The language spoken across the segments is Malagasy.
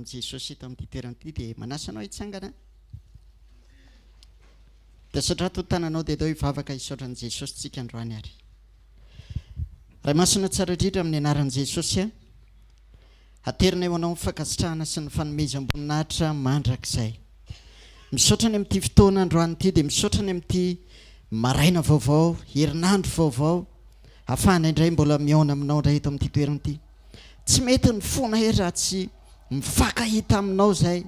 Jesosy eto amin'ity toerana ity dia manasanao hitsangana dia saotra totananao dia dao hivavaka hisaotran' Jesosy tsika androany ary raha masina tsara indrindra amin'ny anaran'i Jesosy haterina eo anao ny fankasitrahana sy ny fanomezam-boninahitra mandrakizay misaotrany amin'ity fotoana androany ity dia misaotrany amin'ity maraina vaovao herinandro vaovao ahafahana indray mbola miaona aminao indray eto amin'ity toerana ity tsy mety ny fona hery raha tsy mifakahita aminao zay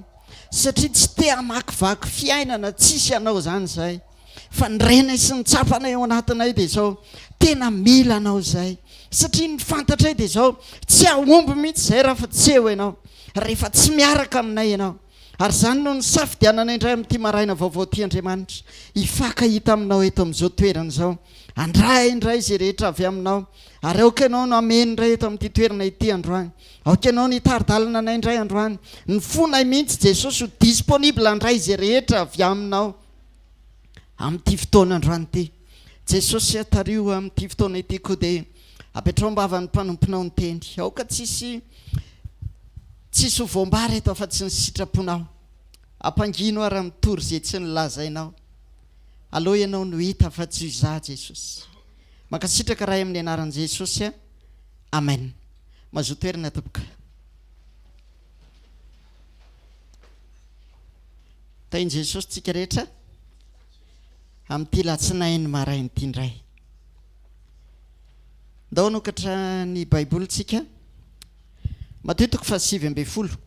satria tsy te hamakivaky fiainana tsisy anao zany zay fa ny renay sy ny tsapana eo anatinay dia zao tena mila anao zay satria ny fantatray dia zao tsy ahomby mihitsy zay raha fa tsy eo ianao rehefa tsy miaraka aminay ianao ary zany no ny safidianana indray amin'ity maraina vaovao ty Andriamanitra hifakahita aminao eto amin'izao toerana zao andray indray zay rehetra avy aminao ary aoka ianao no ameny indray eto amin'ity toerana ity androany aoka ianao ny taridalana anay indray androany ny fonay mihitsy Jesosy ho disponible andray zay rehetra avy aminao amin'ity fotoana androany ity Jesosy atario amin'ity fotoana ity koa dia apetrao-mbava ny mpanomponao ny teny aoka tsisy ho voambary eto fa tsy ny sitraponao ampangino ary mitory zay tsy nylazainao aloha ianao no hita fa tsy iza Jesosy mankasitraka raha amin'ny anaran'i Jesosy amen mazoa toerana tompoka tainy Jesosy tsika rehetra amin'ity latsinainy marain'ity indray ndao nokatra ny baibolitsika Matthieu 7:20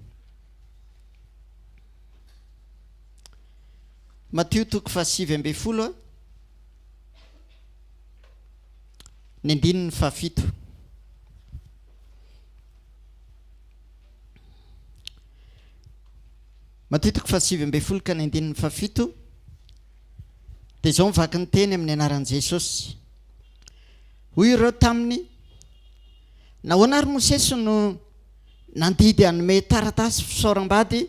Matthieu 7:20 ny andininy fahafito Matthieu 7:20 ka ny andininy fahafito dia izao mivaky ny teny amin'ny anaran'i Jesosy hoy ireo taminy nahoana ary Mosesy no nandidy hanome taratasy fisaoram-bady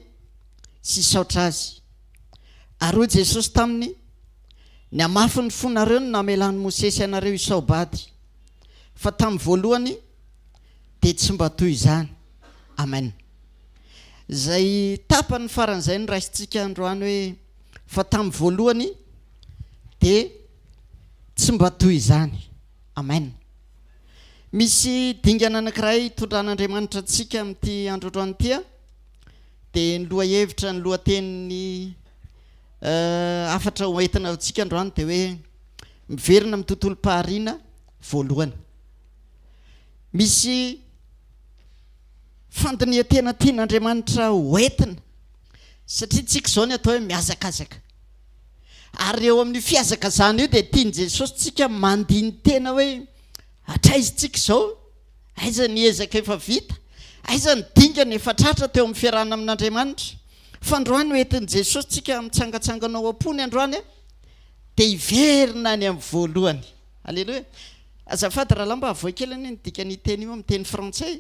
sy saotra azy ary hoy Jesosy taminy ny amafy ny fonareo no namelany Mosesy anareo isao-bady fa tamin'ny voalohany dia tsy mba toy izany amen zay tapany faran'izay ny raisintsika androany hoe fa tamin'ny voalohany dia tsy mba toy izany amen misy dingana anankiray tondran'Andriamanitra antsika amin'ity androandroany ity dia ny lohahevitra ny lohateniny afatra hoentina antsika androany dia hoe miverina amin'ny tontolo pahariana voalohany misy fandiniha tena tian'Andriamanitra hoentina satria tsika izao ny atao hoe miazakazaka ary eo amin'ny fiazakazana io dia tiany Jesosy tsika mandiny tena hoe atraizintsika izao aiza ny ezaka efa vita aiza ny dingana efa tratra teo amin'ny fiarahana amin'Andriamanitra fa androany hoentin'i Jesosy tsika mitsangatsanganao am-pony androany dia hiverina any amin'ny voalohany aleloia azafady raha lamba avoakelany ny dikany teny io amin'ny teny frantsay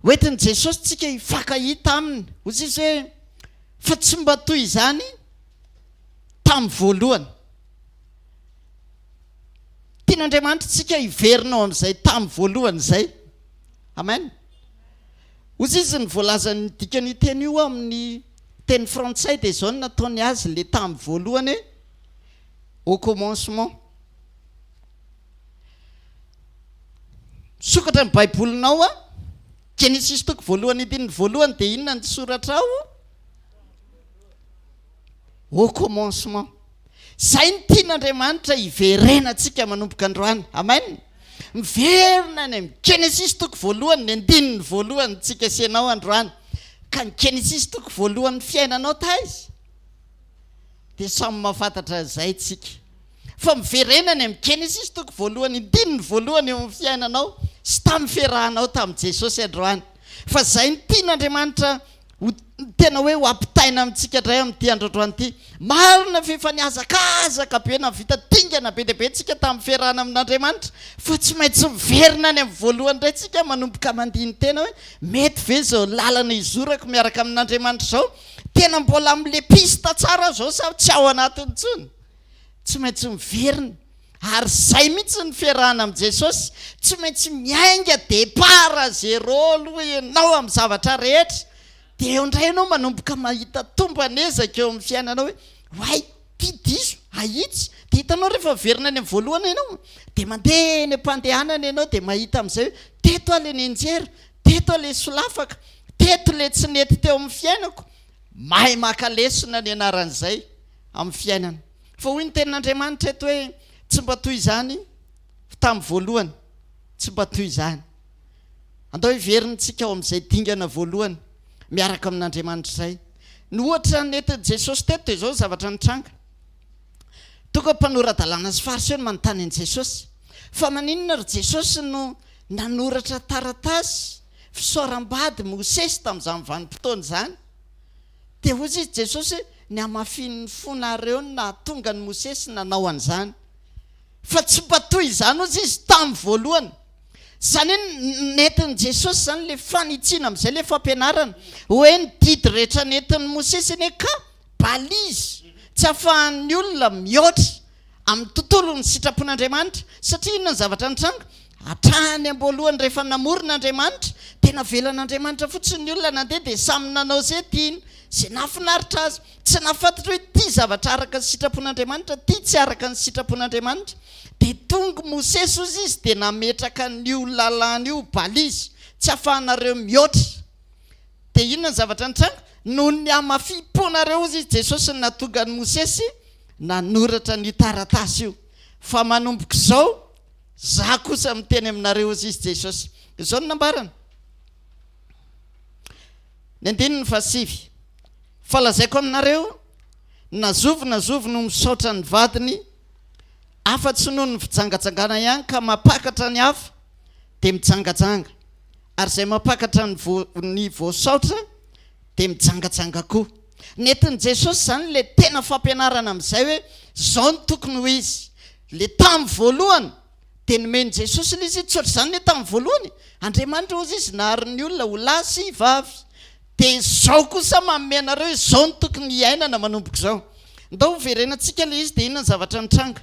hoentin'i Jesosy tsika hifakahita aminy ozy izy hoe fa tsy mba toy izany tamin'ny voalohany tian'Andriamanitra tsika hiverinao amin'izay tamin'ny voalohany zay amen ozy izy ny voalaza ny dikany teny io amin'ny teny frantsay dia izao no nataony azy le tamin'ny voalohany au commencement sokatra ny baibolinao Genesis toko voalohany indininy voalohany dia inona ny soratra ao au commencement zay ny tian'Andriamanitra hiverena antsika manomboka androany amen miverina any amin'ny Genesis toko voalohany ny andininy voalohany tsika sianao androany ka ny Genesis toko voalohany fiainanao taizy dia samy mahafantatra zay tsika fa miverena any amin'ny Genesis toko voalohany indininy voalohany eo amin'ny fiainanao sy tamin'ny fiarahanao tamin'i Jesosy androany fa zay ny tian'Andriamanitra tena hoe ho ampitaina amintsika indray amin'ity androandroany ity marina fefa niazakazaka be na vita dingana be dia be tsika tamin'ny fiarahana amin'Andriamanitra fa tsy maintsy miverina any amin'ny voalohany indray tsika manomboka mandiny tena hoe mety ve zao lalana izorako miaraka amin'Andriamanitra zao tena mbola amin'le pista tsara zao sa tsy ao anatiny tsony tsy maintsy miverina ary zay mihitsy ny fiarahana am' Jesosy tsy maintsy miainga départ zéro aloha ianao amin'ny zavatra rehetra dia eo indray ianao manomboka mahita tombanezaka eo amin'ny fiainanao hoe way ty diso ahitsy dia hitanao rehefa verina any amin'ny voalohana ianao dia mandeha eny am-pandehanana ianao dia mahita amin'izay hoe teto aho le nenjera teto aho le solafaka teto le tsy nety teo amin'ny fiainako mahay maka lesona ny anaran'izay amin'ny fiainana fa hoy ny tenin'Andriamanitra eto hoe tsy mba toy izany tamin'ny voalohany tsy mba toy izany andao hiverintsika ao amin'izay dingana voalohany miaraka amin'Andriamanitra izay ny ohatra nety Jesosy teto dia izao zavatra nitranga tonga mpanorad-dalàna sy fariseo no manontany an'i Jesosy fa maninona ry Jesosy no nanoratra taratasy fisoram-bady Mosesy tamin'izany vanim-potoana izany dia hoy izy Jesosy ny amafian'ny fonareo na tonga ny Mosesy nanao an'izany fa tsy mba toy izany ozy izy tamin'ny voalohany izany hoe netin'i Jesosy izany le fanitsiana amin'izay le fampianarana hoe ny didy rehetra netin'ny Mosesy eny ka balizy tsy ahafahan'ny olona mihoatra amin'ny tontolon'ny sitrapon'Andriamanitra satria inona ny zavatra nitranga hatrany am-boalohany rehefa namoron'Andriamanitra dia navelan'Andriamanitra fotsiny ny olona nandeha dia samy nanao izay tiany izay nahafinaritra azy tsy nahafantatra hoe ty zavatra araka ny sitrapon'Andriamanitra ty tsy araka ny sitrapon'Andriamanitra dia tonga Mosesy ozy izy dia nametraka n'io lalàna io balizy tsy ahafahanareo mihoatra dia inona ny zavatra nitranga noho ny amafimponareo ozy izy Jesosy ny natonga ny Mosesy nanoratra ny taratasy io fa manomboka izao za kosa miteny aminareo ozy izy Jesosy izao no nambarana ny 9 falazaiko aminareo nazovo no misaotra ny vadiny afa-tsy noho ny fijangajangana ihany ka mapakatra ny hafa dia mijangajanga ary izay mapakatra ny voasaotra dia mijangajanga koa netin'i Jesosy izany le tena fampianarana amin'izay hoe zao ny tokony ho izy le tamin'ny voalohany dia nomeny Jesosy ilay izy tsy oatra izany le tamin'ny voalohany Andriamanitra ozy izy nahary ny olona ho lahy sy vavy dia zao kosa manome anareo izao ny tokony hiainana manomboka izao ndao verenantsika le izy dia inona ny zavatra nitranga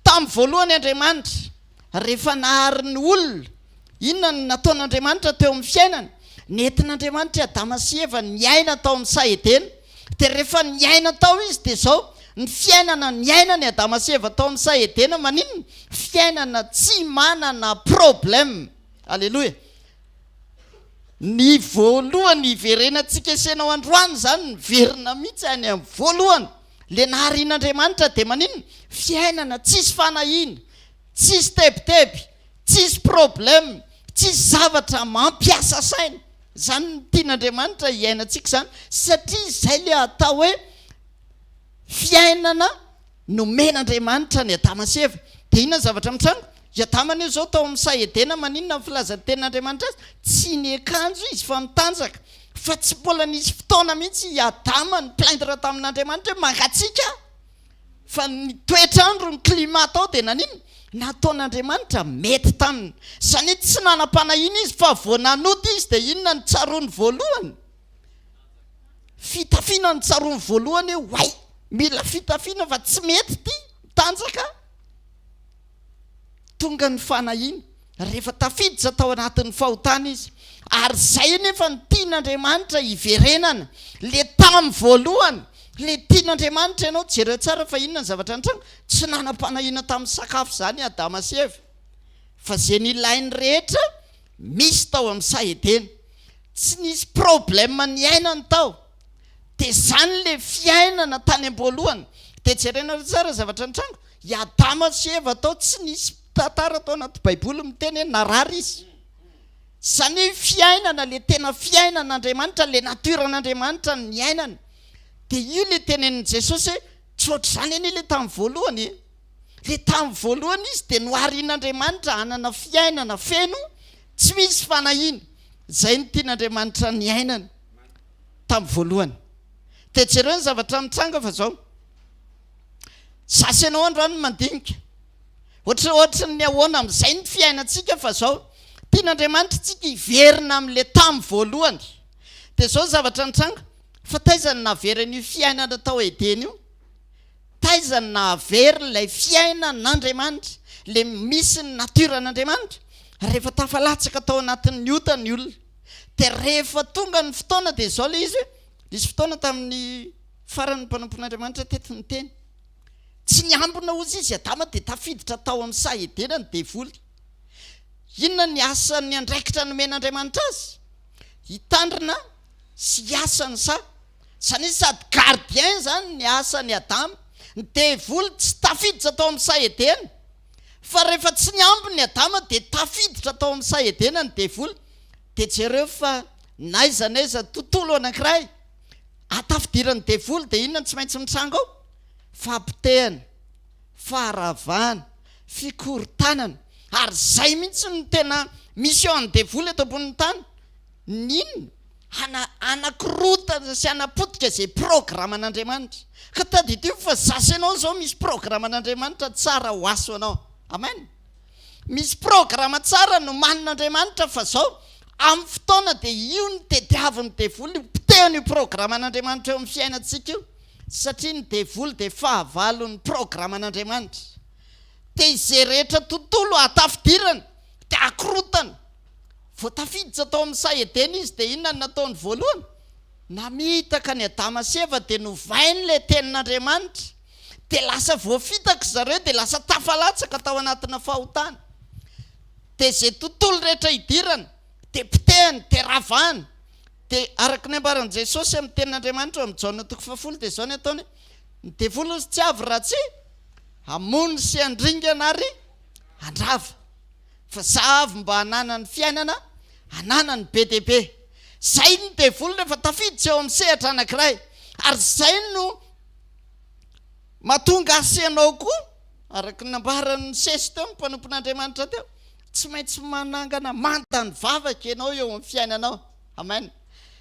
tamin'ny voalohany Andriamanitra rehefa nahary ny olona inona ny nataon'Andriamanitra teo amin'ny fiainana netin'Andriamanitra Adama sy Eva niaina tao amin'ny Saedena dia rehefa niaina tao izy dia zao ny fiainana niaina ny Adama sy Eva tao amin'ny Saedena maninona fiainana tsy manana problème alleloia ny voalohany iverenantsika isenao androany zany verina mihitsy any amin'ny voalohany le naharian'Andriamanitra dia maninona fiainana tsisy fanahina tsisy tebiteby tsisy problème tsisy zavatra mampiasa saina zany ny tian'Andriamanitra hiainantsika zany satria izay le atao hoe fiainana nomen'Andriamanitra ny Adama sy Eva dia inona ny zavatra mitranga Adama io zao tao amin'ny Saedena maninona ny filazan'ny tenin'Andriamanitra azy tsy ny akanjo izy fa mitanjaka fa tsy mbola nisy fotoana mihitsy Adama ny plaindre tamin'Andriamanitra hoe mangatsiaka fa ny toetrandro ny climat tao dia naninona nataon'Andriamanitra mety taminy izany hoe tsy nanam-panahina izy fa vao nanota izy dia inona ny tsaroany voalohany fitafiana ny tsaroany voalohany hoe way mila fitafiana fa tsy mety ty mitanjaka tonga ny fanahina rehefa tafiditra tao anatin'ny fahotana izy ary izay nefa ny tian'Andriamanitra hiverenana le tamin'ny voalohany le tian'Andriamanitra ianao jereo tsara fa inona ny zavatra nitranga tsy nanam-panahina tamin'ny sakafo izany Adama sy Eva fa izay nilainy rehetra misy tao amin'ny Saedena tsy nisy problème ny ainany tao dia izany le fiainana tany am-boalohany dia jerena tsara zavatra nitranga Adama sy Eva tao tsy nisy tantara tao anaty baiboly miteny hoe narary izy izany hoe fiainana le tena fiainan'Andriamanitra le natoran'Andriamanitra ny ainana dia io le tenenin'i Jesosy hoe tsy ohatr' izany anie le tamin'ny voalohany le tamin'ny voalohany izy dia noharian'Andriamanitra hanana fiainana feno tsy misy fanahina izay ny tian'Andriamanitra ny ainana tamin'ny voalohany dia jereo ny zavatra mitranga fa zao sasy ianao androany mandinika ohatra ny ahoana amin'izay ny fiainantsika fa zao tian'Andriamanitra tsika hiverina amin'le tamin'ny voalohany dia zao zavatra nitranga fa taizany naveran'io fiainana tao Edena io fahaizana nahavery ilay fiainan'Andriamanitra, le misy ny natoran'Andriamanitra. Rehefa tafalatsaka tao anatin'ny ota ny olona, dia rehefa tonga ny fotoana dia izao ilay izy hoe nisy fotoana tamin'ny faran'ny mpanompon'Andriamanitra teto ny teny, tsy niambona ozy izy Adama dia tafiditra tao amin'ny sahedenany devoly. Inona ny asan'ny andraikitra nomen'Andriamanitra azy? Hitandrina sy hiasa ny sa. Zany izy sady gardien zany ny asan'ny Adama. Ny devoly tsy tafiditra tao amin'ny sahedena, fa rehefa tsy niambony ny Adama dia tafiditra tao amin'ny sahedena ny devoly. Dia jereo fa naiza naiza tontolo anankiray atafidiran'ny devoly dia inona tsy maintsy mitrango ao? Fampitehana, faharavana, fikorontanana. Ary zay mihitsy no tena misy eo amin'ny devoly eto ambonin'ny tany. Ninona? Anakorotana sy anapotika izay programan'Andriamanitra. Ka tadidio fa zasy ianao zao misy programan'Andriamanitra tsara ho aso anao. Amen. Misy programa tsara no manin'Andriamanitra fa zao amin'ny fotoana dia io ny tediavin'ny devoly pitehany io programan'Andriamanitra eo amin'ny fiainantsika io. Satria ny devoly dia fahavalon'ny programan'Andriamanitra. Dia izay rehetra tontolo atafidirana dia akorotana. Vao tafiditra tao amin'ny sahedena izy dia inona no nataony voalohany? Namitaka ny Adama sy Eva dia novainy ilay tenin'Andriamanitra. Dia lasa voafitaka zareo dia lasa tafalatsaka tao anatina fahotana. Dia izay tontolo rehetra hidirana dia pitehany, dia ravahany. Dia araka ny ambaran'i Jesosy amin'ny tenin'Andriamanitra amin'ny Jaona 10 dia izao ny ataony: ny devoly ozy tsy avy raha tsy hamono sy handringana ary handrava, fa zavy mba hanana ny fiainana, hanana ny be dia be. Zay ny devoly rehefa tafiditra eo amin'ny sehatra anankiray. Ary zay no mahatonga asianao koa, araka ny nambaran'ny sesy teo ny mpanompon'Andriamanitra teo, tsy maintsy manangana manta ny vavaka ianao eo amin'ny fiainanao. Amen.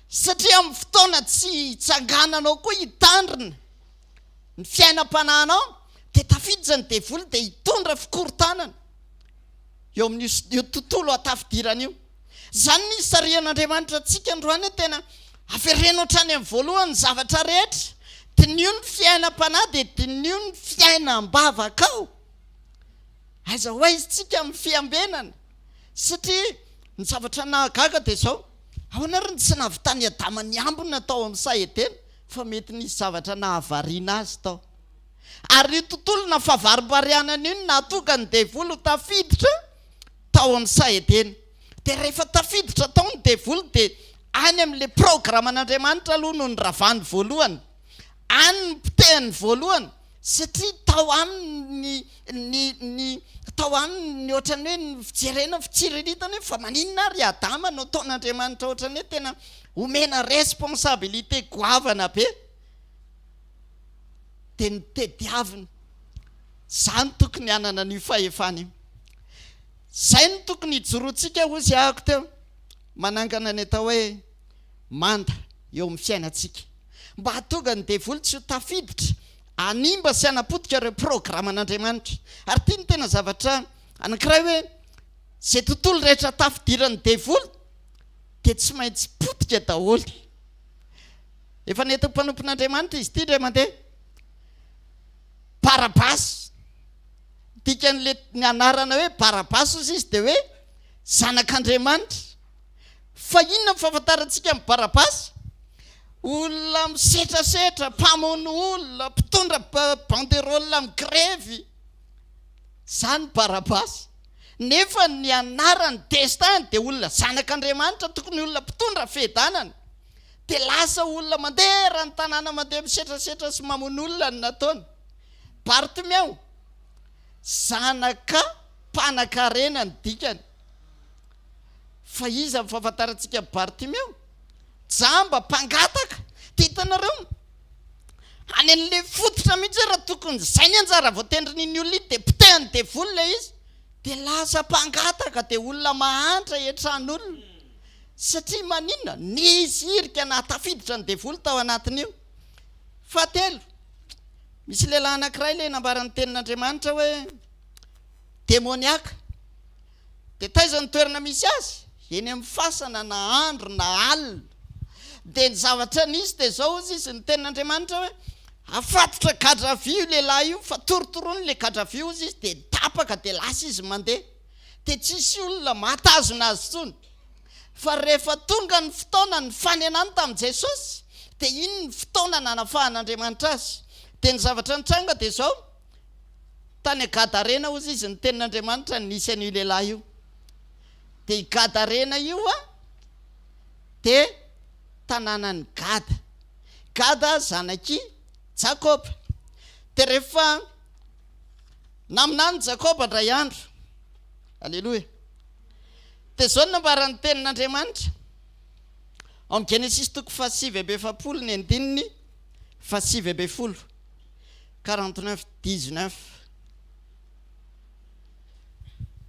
Satria amin'ny fotoana tsy hitsangananao koa hitandrina ny fiainam-panahinao, dia tafiditra ny devoly dia hitondra fikorontanana eo amin'io tontolo atafidirana io. Zany ny sarian'Andriamanitra antsika androany tena afereno hatrany amin'ny voalohany zavatra rehetra. Dinio ny fiainam-panahy dia dinio ny fiainam-bavaka ao. Aiza ho aiza tsika amin'ny fiambenana. Satria ny zavatra nahagaga dia izao: ahoana ary ny tsy nahavitany Adama niambona tao amin'ny sahedena, fa mety nisy zavatra nahavariana azy tao. Ary io tontolo na fahavarim-barianana io nahatonga ny devoly ho tafiditra tao amin'ny sahedena. Dia rehefa tafiditra tao ny devoly dia any amin'ilay programan'Andriamanitra aloha no ny ravany voalohany, any ny pitehany voalohany. Satria tao aminy tao aminy ny ohatrany hoe ny fijerena fitsiriritana hoe fa maninona ary Adama no ataon'Andriamanitra ohatrany hoe tena omena responsabilité goavana be. Dia ny tediavina, zany tokony hanana ny fahefana io. Zay no tokony hijorontsika ozy ahako teo, manangana ny atao hoe manda eo amin'ny fiainantsika, mba hahatonga ny devoly tsy ho tafiditra animba sy hanapotika ireo programan'Andriamanitra. Ary tia ny tena zavatra anankiray hoe izay tontolo rehetra tafidiran'ny devoly dia tsy maintsy potika daholo. Efa nety mpanompon'Andriamanitra izy ity indray mandeha. Barabasy, dikan'le ny anarana hoe Barabasy ozy izy dia hoe zanak'Andriamanitra. Fa inona ny fahafantarantsika amin'ny Barabasy? Olona misetrasetra, mpamono olona, mpitondra banderole amin'ny grevy, zany Barabasy. Nefa ny anarany destin dia olona zanak'Andriamanitra, tokony olona mpitondra fehidanana. Dia lasa olona mandeha raha ny tanàna mandeha misetrasetra sy mamono olona ny nataony. Bartimeo, zanaka mpanan-karena ny dikany. Fa iza ny fahafantarantsika Bartimeo? Jamba, mpangataka. Dia hitanareo any an'ilay fototra mihitsy raha tokony zay ny anjara voatendrin'iny olona iny dia pitehany devoly ilay izy, dia lasa mpangataka, dia olona mahantra hiatran'olona. Satria maninona? Nisy irika nahatafiditra ny devoly tao anatin'io. Fahatelo, misy lehilahy anankiray ilay nambaran'ny tenin'Andriamanitra hoe demoniaka. Dia taiza ny toerana misy azy? Eny amin'ny fasana, na andro na alina. Dia ny zavatra nisy dia izao izy ny tenin'Andriamanitra hoe afatotra kadravio lehilahy io fa torotorony le kadravio izy dia tapaka dia lasa izy mandeha dia tsisy olona matazona azy tsony fa rehefa tonga ny fotoana ny fanenany tamin'i Jesosy dia iny ny fotoana nanafahan'Andriamanitra azy dia ny zavatra nitranga dia zao tany Gadarena ozy izy ny tenin'Andriamanitra nisy an'io lehilahy io dia i Gadarena io dia tanànan'ny Gada zanaky Jakoba dia rehefa naminany Jakoba indray andro alleloia dia zao nambarany tenin'Andriamanitra ao amin'ny Genesis toko 7:7 ny andininy 7:10 49:19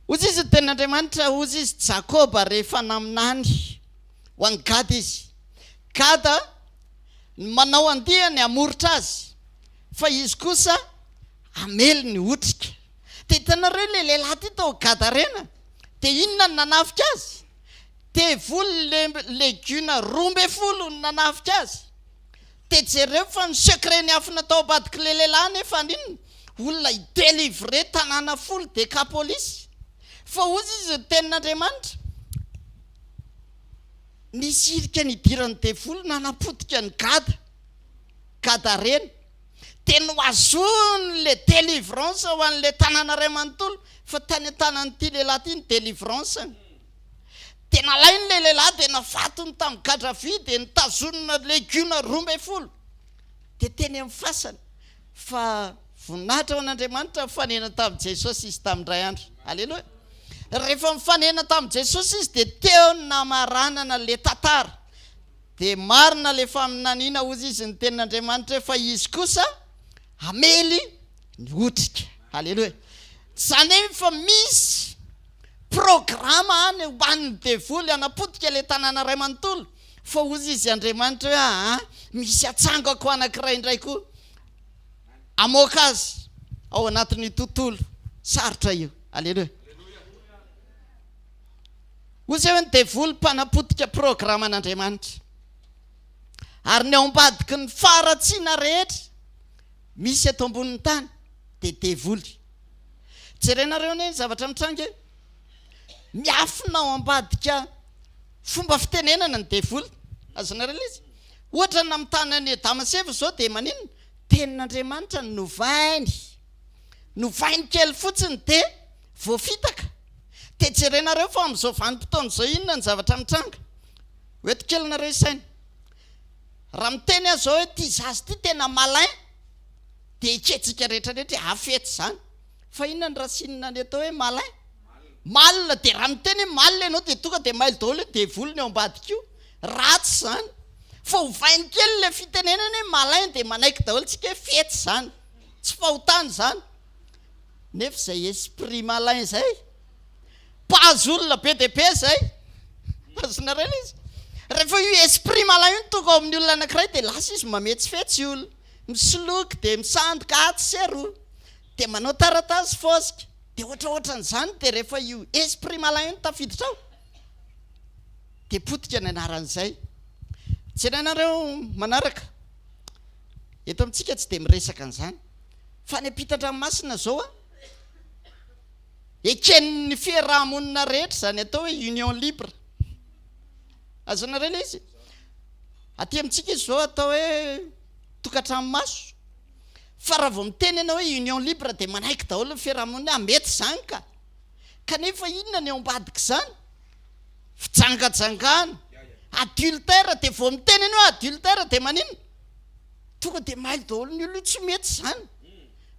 ozy izy tenin'Andriamanitra ozy izy Jakoba rehefa naminany ho an'ny Gada izy Gada manao andihany amoritra azy fa izy kosa amely ny otrika dia hitanareo le lehilahy ty tao Gadarena dia inona ny nanafika azy dia voly legiona 12 ny nanafika azy dia jereo fa ny secret ny afina tao abadika le lehilahy nefa ninona olona idelivre tanàna folo Décapolis fa ozy izy tenin'Andriamanitra nisirika ny idirany devolo nanapotika ny Gadarena dia noazony le délivrance ho an'le tanàna ray manontolo fa tany an-tanan'ity lehilahy ty ny délivrance dia nalainy le lehilahy dia nafatony tamin'ny gadravy dia nitazonina legiona 12 dia teny amin'ny fasana fa voninahitra ao an'Andriamanitra fanena tamin'i Jesosy izy tamin'ndray andro alleloia rehefa mifanena tamin'i Jesosy izy dia teo namaranana le tantara dia marina le faminaniana ozy izy ny tenin'Andriamanitra fa izy kosa amely ny otrika alleloia zany hoe fa misy programa any ho an'ny devoly anapotika le tanàna ray manontolo fa ozy izy Andriamanitra hoe misy atsangako anankiray indray koa amoaka azy ao anatin'ny tontolo sarotra io alleloia ozy hoe ny devoly mpanapotika programan'Andriamanitra ary ny ao ambadiky ny faratsiana rehetra misy ato ambonin'ny tany dia devoly jerenareo ny zavatra mitranga miafina ao ambadika fomba fitenenana ny devoly azonareo izy ohatra na mitanany Damaseva zao dia maninona tenin'Andriamanitra novainy kely fotsiny dia voafitaka dia jerenareo fa amin'izao vanim-potoana zao inona ny zavatra mitranga hoeto kelinareo isaina raha miteny azy zao hoe ty zazy ty tena malain dia iketsika rehetrarehetra afety zany fa inona ny rasinina ny atao hoe malain malina dia raha miteny hoe malina ianao dia tonga dia maily daholo hoe devolony ao ambadika io ratsy zany fa hovainy kely le fitenenana hoe malain dia manaiky daholo tsika hoe fety zany tsy fahotany zany nefa izay esprit malain zay mpahazo olona be dia be zay azonareo izy rehefa io esprit malain io tonga ao amin'ny olona anankiray dia lasa izy mametsy fetsy olona misoloky dia misandoka atsy sy aroa dia manao taratasy fosika dia ohatraohatran'izany dia rehefa io esprit malain io tafiditra ao dia potika ny anaran'izay jerenareo manaraka eto amintsika tsy dia miresaka an'izany fa ny ampitan-dranomasina zao eken'ny fiarahamonina rehetra zany atao hoe union libre azonareo le izy aty amintsika izy zao atao hoe tokantranomaso fa raha vao miteny ianao hoe union libre dia manaiky daholo ny fiarahamonina mety zany kanefa inona ny ao ambadika zany fijangajangana adultère dia vao miteny ianao adultère dia maninona tonga dia maily daholo ny olo tsy mety zany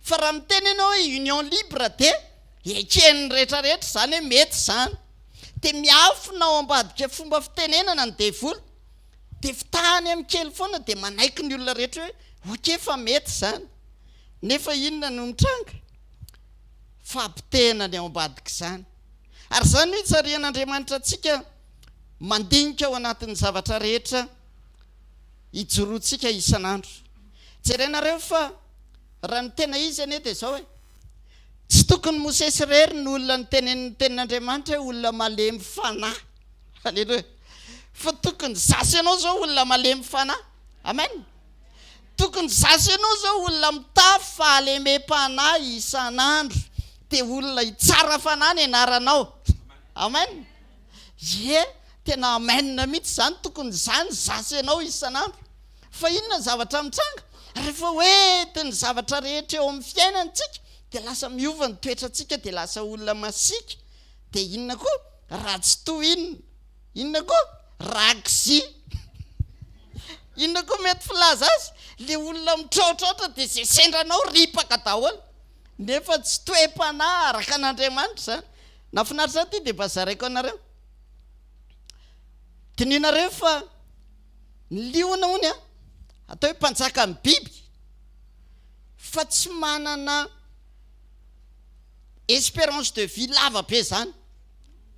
fa raha miteny ianao hoe union libre dia eken'ny rehetrarehetra zany hoe mety zany dia miafina ao ambadika fomba fitenenana ny devoly dia fitahany amin'ny kely foana dia manaiky ny olona rehetra hoe oke fa mety zany nefa inona no mitranga fampitenany ao ambadika zany ary zany hoe tsarian'Andriamanitra antsika mandinika ao anatin'ny zavatra rehetra hijoroantsika isan'andro jerenareo fa raha ny tena izy anie dia zao hoe tsy tokony mosesy rery ny olona ny tenin'Andriamanitra hoe olona malemy fanahy alleloia fa tokony zasy ianao zao olona malemy fanahy amen tokony zasy ianao zao olona mitafy fahalemem-panahy isan'andro dia olona itsara fanahy ny anaranao. Amen. Ye tena amenina mihitsy zany, tokony zany zasy ianao isan'andro. Fa inona zavatra mitranga? Rehefa hoentiny zavatra rehetra eo amin'ny fiainantsika dia lasa miova ny toetrantsika, dia lasa olona masika. Dia inona koa? Ratsy toa inona koa? Rakzy. Inona koa mety filaza azy? Le olona mitraotraotra dia izay sendranao ripaka daholo. Nefa tsy toe-panahy araka an'Andriamanitra zany. Nafinaritra ty dia bazaraiko anareo. Tininareo fa ny liona hony atao hoe mpanjaka ny biby fa tsy manana espérance de vie lava be zany.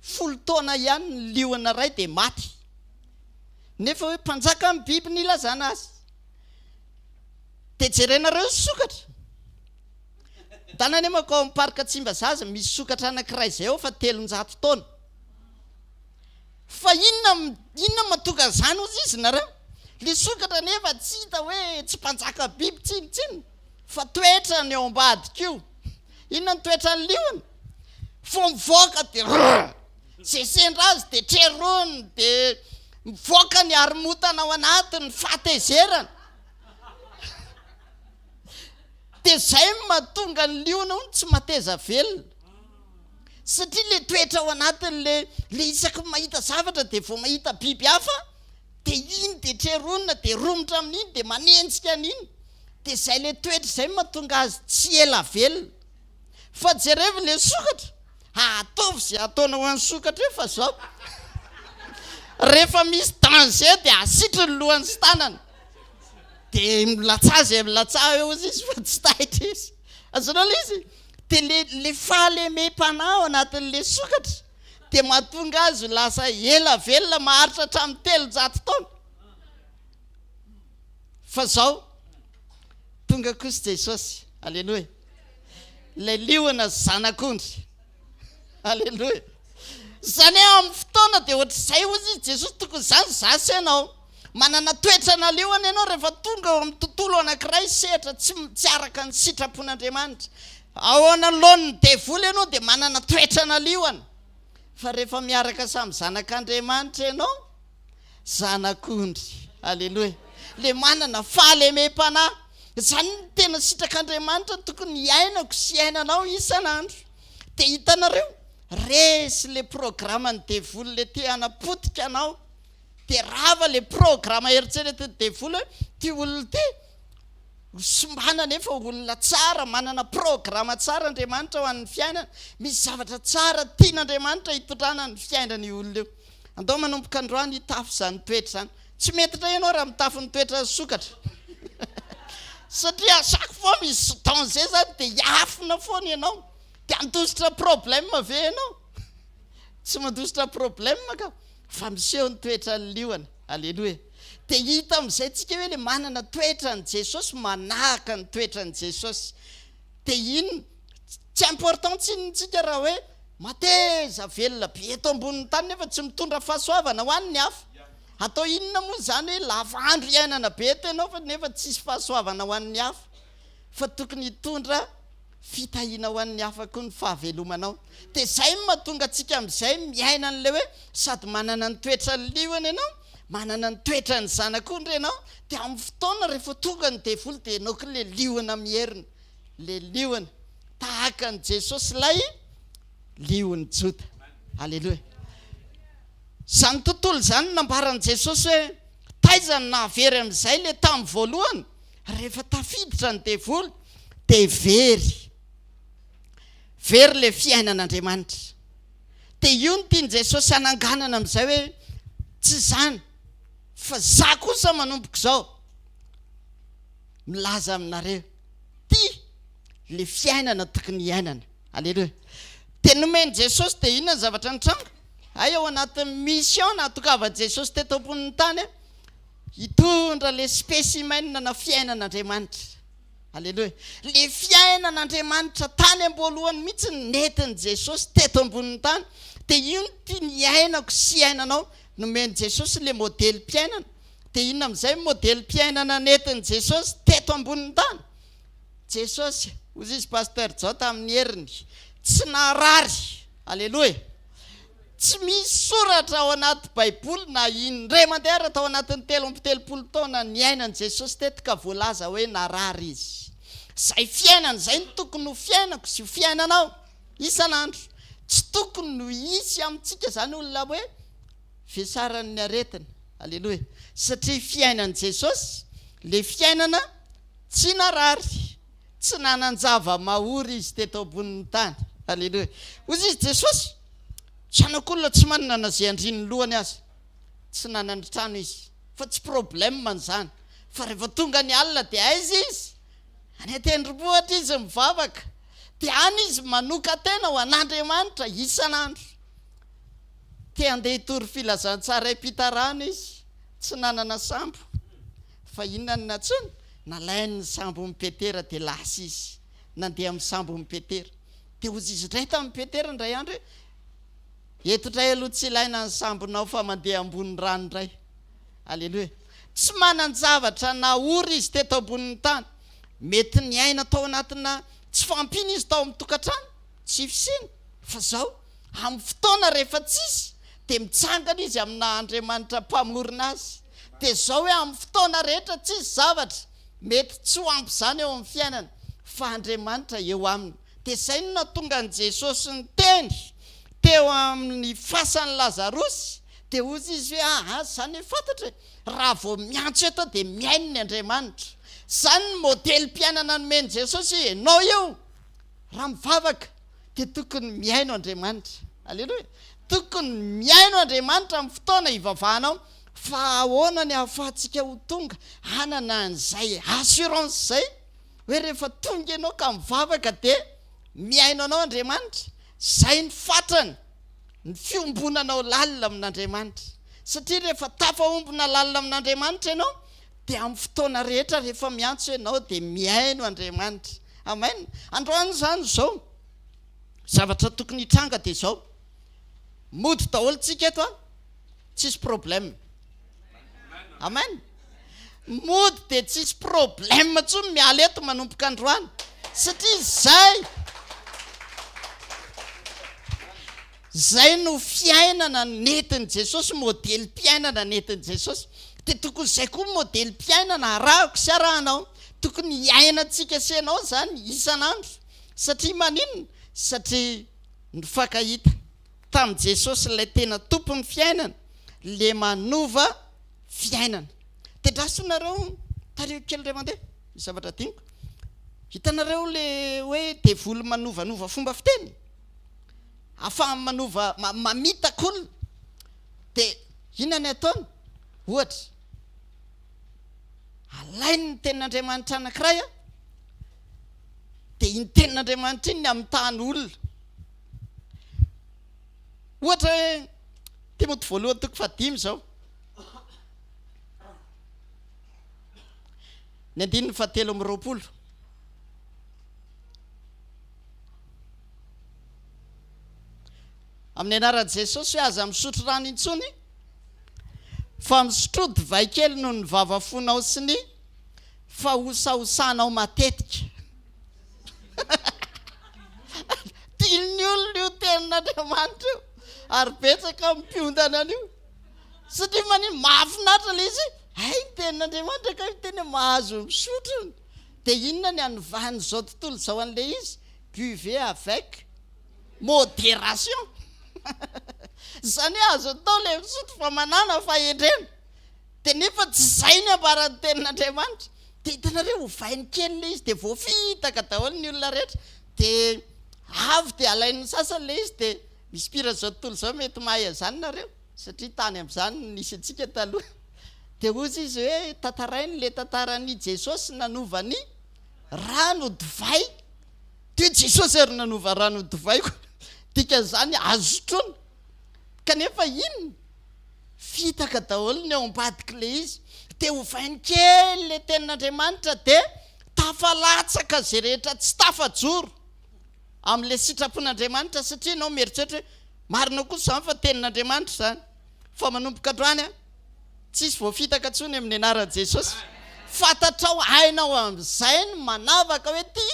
10 taona ihany ny liona ray dia maty. Nefa hoe mpanjaka ny biby ny ilazana azy. Dia jerenareo sokatra. Tanany mako ao amin'ny parka Tsimbazaza misy sokatra anankiray izay ao fa 300 taona. Fa inona mahatonga zany ozy izy nareo? Le sokatra nefa tsy hita hoe tsy mpanjaka biby tsinitsiny fa toetra ny ao ambadika io. Inona ny toetra ny liona? Fo mivoaka dia zay sendra azy dia trerony dia mivoaka ny aromotana ao anatiny fahatezerana. Dia zay mahatonga ny liona hony tsy mateza velona. Satria le toetra ao anatiny le isaky mahita zavatra dia vao mahita biby hafa dia iny dia trerona dia romotra amin'iny dia manenjika an'iny. Dia zay le toetra zay mahatonga azy tsy ela velona. Fa jereva le sokatra, ataovy zay ataona ho an'ny sokatra io fa zao. Rehefa misy danger dia asitry ny lohany sy tanany. Dia milatsa zay milatsa eo izy fa tsy taitra izy. Azonao le izy? Dia le fahalemem-panahy ao anatin'le sokatra dia mahatonga azy lasa ela velona maharitra hatramin'ny 300 taona. Fa zao tonga kosa Jesosy. Aleloia. Le liona zanak'ondry. Aleloia. Zany amin'ny fotoana dia ohatr'izay ozy Jesosy tokony zany zasy ianao. Manana toetra na liona ianao rehefa tonga ao amin'ny tontolo anankiray sehatra tsy araka ny sitrapon'Andriamanitra. Ao anoloan'ny devoly ianao dia manana toetra na liona. Fa rehefa miaraka samy zanak'Andriamanitra ianao, zanak'ondry. Aleloia. Le manana fahalemem-panahy. Zany ny tena sitrak'Andriamanitra tokony iainako sy iainanao isan'andro. Dia hitanareo, resy le programme ny devoly le te hanapotika anao. Dia rava le programme eritreretin'ny devoly hoe ty olona ty sombana nefa olona tsara, manana programme tsara Andriamanitra ho an'ny fiainana. Misy zavatra tsara tian'Andriamanitra hitondrana ny fiainany olona eo. Andao manomboka androany hitafy zany toetra zany. Tsy mety tra ianao raha mitafy ny toetra sokatra. Satria chaque fois misy danger zany dia hiafina foana ianao. Dia andositra problème ve ianao? Tsy mandositra problème ka. Fa miseho ny toetra ny liona. Aleloia. Dia hita amin'izay tsika hoe le manana toetra ny Jesosy, manahaka ny toetra ny Jesosy. Dia iny tsy important tsinitsika raha hoe mateza velona be eto ambonin'ny tany nefa tsy mitondra fahasoavana ho an'ny hafa. Atao inona moa zany hoe lava andro iainana be eto ianao fa nefa tsisy fahasoavana ho an'ny hafa. Fa tokony hitondra fitahiana ho an'ny hafa koa ny fahavelomanao. Dia zay mahatonga antsika amin'izay miaina an'le hoe sady manana ny toetra ny liona ianao, manana ny toetra ny zanak'ondry ianao, dia amin'ny fotoana rehefa tonga ny devoly dia ianao koa le liona mierina. Le liona tahaka ny Jesosy lay liony Joda. Aleloia. Zany tontolo zany nambaran'i Jesosy hoe taizany nahavery amin'izay le tamin'ny voalohany rehefa tafiditra ny devoly dia very le fiainan'Andriamanitra. Dia io no tiany Jesosy hananganana amin'izay hoe tsy zany fa za kosa manomboka izao milaza aminareo le fiainana tokony iainana. Aleloia. Dia nomeny Jesosy dia inona ny zavatra nitranga? Ao anatin'ny mission nahatokavany Jesosy teto ambonin'ny tany hitondra le spécimen na fiainan'Andriamanitra. Aleloia. Le fiainan'Andriamanitra tany am-boalohany mihitsy nentin'i Jesosy teto ambonin'ny tany. Dia io no tiany iainako sy iainanao. Nomeny Jesosy le modely mpiainana dia inona amin'izay modely-piainana nentin' Jesosy teto ambonin'ny tany. Jesosy, hozy izy pasteur Jao tamin'ny heriny, tsy narary, alleloia, tsy misy soratra ao anaty baiboly na indray mandeha ary tao anatin'ny 3 taona ny ainan'i Jesosy teto ka voalaza hoe narary izy. Zay fiainana zay ny tokony ho fiainako sy ho fiainanao isan'andro. Tsy tokony ho isy amintsika zany olona hoe fiasaran'ny aretina, alleloia, satria fiainan'i Jesosy le fiainana tsy narary, tsy nanan-java mahory izy teto ambonin'ny tany, alleloia. Hozy izy Jesosy tsy anak'olona tsy manana na zay andriny lohany azy, tsy nanana trano izy, fa tsy problème n'izany, fa rehefa tonga ny alina dia aiza izy any an-tendrombohitra izy mivavaka, dia any izy manoka tena ho an'Andriamanitra isan'andro. Te andeha hitory filazantsara am-pitarana izy, tsy nanana sambo, fa inona ny natsony, nalain'ny sambo mipetera dia lasa izy nandeha amin'ny sambo mipetera. Dia hozy izy indray tamin'ny petera indray andro hoe eto indray aloha tsy ilaina ny sambonao fa mandeha ambony rano indray, alleloia. Tsy manan-javatra nahory izy teto ambonin'ny tany. Mety ny aina tao anatina tsy fampiny izy tao amin'ny tokantrano, tsy fisiny, fa zao amin'ny fotoana rehefa tsisy dia mitsangana izy amina Andriamanitra mpamorona azy. Dia zao hoe amin'ny fotoana rehetra tsisy zavatra mety tsy ho ampy zany eo amin'ny fiainana, fa Andriamanitra eo aminy. Dia zay no nahatonga ny Jesosy ny teny teo amin'ny fasan'ny Lazarosy, dia hozy izy hoe zany hoe fantatra raha vao miantso eto dia miaino ny Andriamanitra. Zany ny modely-piainana nomeny Jesosy, ianao io raha mivavaka dia tokony miaino Andriamanitra, alleloia, tokony miaino Andriamanitra amin'ny fotoana hivavahanao. Fa ahoana ny ahafahantsika ho tonga hanana an'izay assurance zay hoe rehefa tonga ianao ka mivavaka dia miaino anao Andriamanitra? Zay ny fatrany ny fiombonanao lalina amin'Andriamanitra, satria rehefa tafaombona lalina amin'Andriamanitra ianao dia amin'ny fotoana rehetra rehefa miantso ianao dia miaino Andriamanitra. Amen. Androany zany zao zavatra tokony hitranga dia zao, mody daholo tsika eto tsisy problème. Amen. Mody dia tsisy problème tsony miala eto manomboka androany, satria zay no fiainana nentin' Jesosy, modely-piainana nentin' Jesosy. Dia tokony izay koa modely-piainana arahako sy arahanao, tokony hiainantsika sy ianao zany isan'andro. Satria maninona? Satria ny fakahita tamin'i Jesosy ilay tena tompon'ny fiainana, le manova fiainana. Dia drasinareo tareo kely ray mandeha zavatra diniko, hitanareo le hoe devoly manovanova fomba fiteny, afahany manova mamitaka olona. Dia inona ny ataony? Ohatra alainy ny tenin'Andriamanitra anankiray dia iny tenin'Andriamanitra iny ny amitahany olona. Ohatra hoe Timoty voalohany 5 zao, ny 7:20, amin'ny anaran'i Jesosy hoe aza misotro rano intsony, fa misotro divay kely noho ny vavafonao sy ny fahosahosanao matetika. Tiany olona io tenin'Andriamanitra io, ary betsaka mipiondana an'io, satria manino mahafinaritra le izy, hay tenin'Andriamanitra ka tena mahazo misotro. Dia inona ny anovahany zao tontolo zao an'le izy? Buvez avec modération. Zany hoe azo atao le misotro fa manana fahendrena. Dia nefa tsy zay ny ambaran'ny tenin'Andriamanitra. Dia hitanareo hovainy kely le izy dia voafitaka daholo ny olona rehetra. Dia avy dia alain'ny sasany le izy dia misy pira zao tontolo zao mety mahay an'izany nareo, satria tany amin'izany nisy antsika taloha. Dia hozy izy hoe tantarainy le tantaran'i Jesosy nanovany rano divay. Dia Jesosy ary nanova rano divay koa, dikan'izany azo sotroina. Kanefa inona? Fitaka daholo ny ao ambadika le izy. Dia hovainy kely le tenin'Andriamanitra dia tafalatsaka zay rehetra tsy tafajoro amin'le sitrapon'Andriamanitra, satria ianao mieritreritra hoe marina kosa zany fa tenin'Andriamanitra zany. Fa manomboka androany tsisy voafitaka tsony amin'ny anaran'i Jesosy. Fatatrao hainao amin'izay ny manavaka hoe ty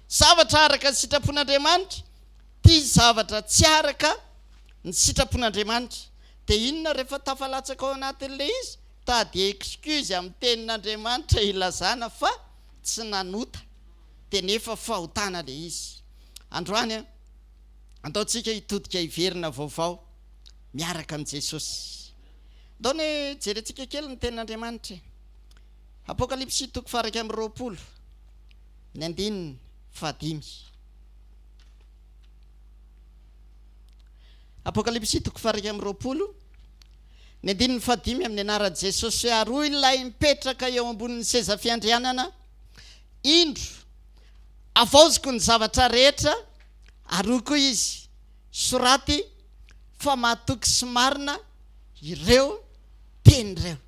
zavatra araka ny sitrapon'Andriamanitra, ty zavatra tsy araka ny sitrapon'Andriamanitra. Dia inona rehefa tafalatsaka ao anatin'ilay izy? Tady excuse amin'ny tenin'Andriamanitra ilazana fa tsy nanota, dia nefa fahotana ilay izy. Androany ataontsika hitodika hiverina vaovao miaraka amin'ny Jesosy. Daony jerentsika kely ny tenin'Andriamanitra. Apokalipsy 2:20, ny 5. Apokalipsy 2:20, ny 5 amin'ny anaran'i Jesosy. Ary ilay mipetraka eo ambonin'ny seza fiandrianana, indro avaoziko ny zavatra rehetra, ary koa izy soraty fa mahatoky sy marina ireo tenireo.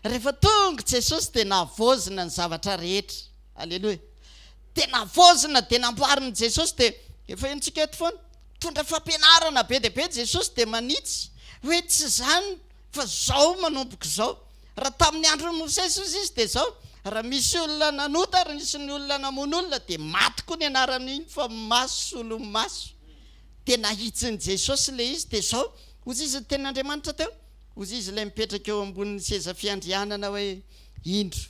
Rehefa tonga Jesosy dia navaozina ny zavatra rehetra. Aleloia. Dia navaozina, dia namboarina Jesosy. Dia efa entsika eto foana, tondra fampianarana be dia be Jesosy dia manitsy hoe tsy zany fa zao manomboka zao. Raha tamin'ny andron'ny Mosesy izy dia zao. Raha misy olona nanota, raha misy ny olona namono olona dia maty koa ny anaran'iny fa maso olo maso. Dia nahitsiny Jesosy ilay izy dia zao. Ozy izy tenin'Andriamanitra teo. Ozy izy ilay mipetraka eo ambonin'ny seza fiandrianana hoe indro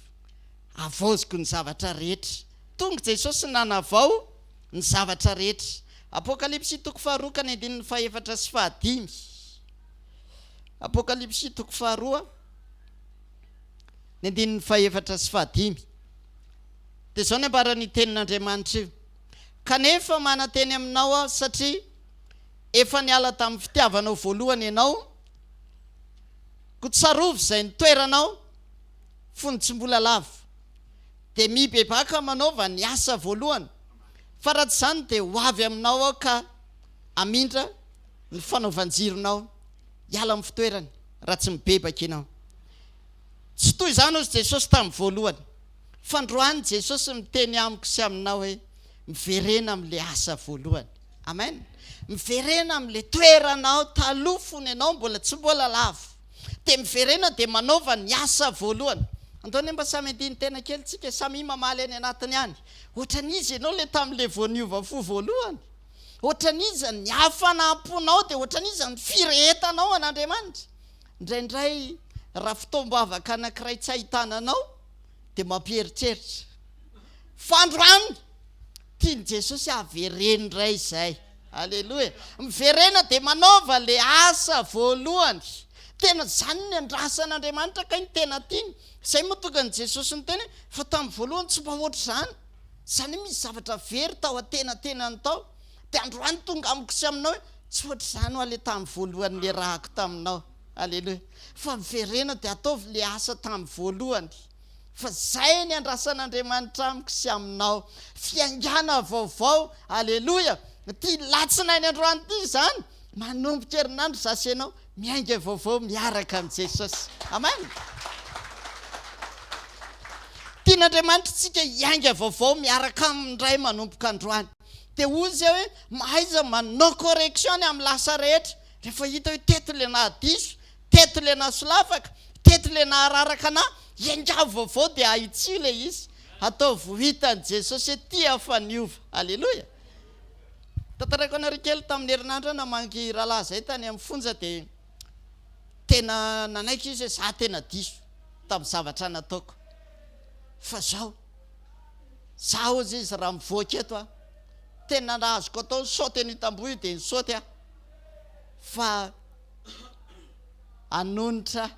avaoziko ny zavatra rehetra. Tonga Jesosy nanavao ny zavatra rehetra. Apokalipsy 2:2 ny 4 sy 5. Apokalipsy 2:2 ny 4 sy 5. Dia zao ny ambaran'ny tenin'Andriamanitra io. Kanefa manateny aminao aho satria efa niala tamin'ny fitiavanao voalohany ianao. Kotsarovy izay nitoeranao fony tsy mbola lavo, dia mibebaka manaova ny asa voalohany. Fa raha tsy izany dia ho avy aminao aho ka amindra ny fanaovan-jironao. Hiala amin'ny fitoerany raha tsy mibebaka ianao. Tsy toy izany ozy Jesosy tamin'ny voalohany. Fa androany Jesosy miteny amiko sy aminao hoe miverena amin'ilay asa voalohany. Amen. Miverena amin'ilay toeranao taloha fony ianao mbola tsy mbola lavo. Dia miverena dia manaova ny asa voalohany. Antoany mba samy andiny tena kely tsika, samy mamaly any anatiny any. Ohatran'izy ianao le tamin'ilay voaniova fo voalohany. Ohatran'izy ny hafanamponao dia ohatran'izy ny firehetanao an'Andriamanitra. Indraindray raha fitoam-bavaka anankiray tsy ahitananao dia mampieritreritra. Fa androany tiany Jesosy havereny indray izay. Aleloia. Miverena dia manaova le asa voalohany. Tena zany ny andrasan'Andriamanitra ka ny tena tiany. Izay mahatonga ny Jesosy ny teny fa tamin'ny voalohany tsy mba ohatr' izany. Zany misy zavatra very tao atenatenany tao. Dia androany tonga amiko sy aminao hoe tsy ohatr' izany ho ale tamin'ny voalohany le rahako taminao. Aleloia. Fa miverena dia ataovy le asa tamin'ny voalohany. Fa zay ny andrasan'Andriamanitra amiko sy aminao. Fiangana vaovao. Aleloia. Ty latsinainy androany ty zany. Manomboka herinandro zasy ianao miainga vaovao miaraka amin'ny Jesosy. Amen. Tian'Andriamanitra tsika hiainga vaovao miaraka amin'indray manomboka androany. Dia ozy hoe mahaiza manao correction amin'ny lasa rehetra. Rehefa hita hoe teto le nahadiso, teto le nasolafaka, teto le nahararaka na hiainga vaovao dia ahitsy le izy. Atao vohitan'i Jesosy hoe ty afa niova. Aleloia. Tantarako anareo kely tamin'ny herinandro namangy rahalahy zay tany amin'ny fonja dia tena nanaiky izy hoe za tena diso tamin'ny zavatra nataoko. Fa zao ozy izy raha mivoaka eto tena nahazoko atao saoty ny tamboho io dia ny saoty fa anonitra.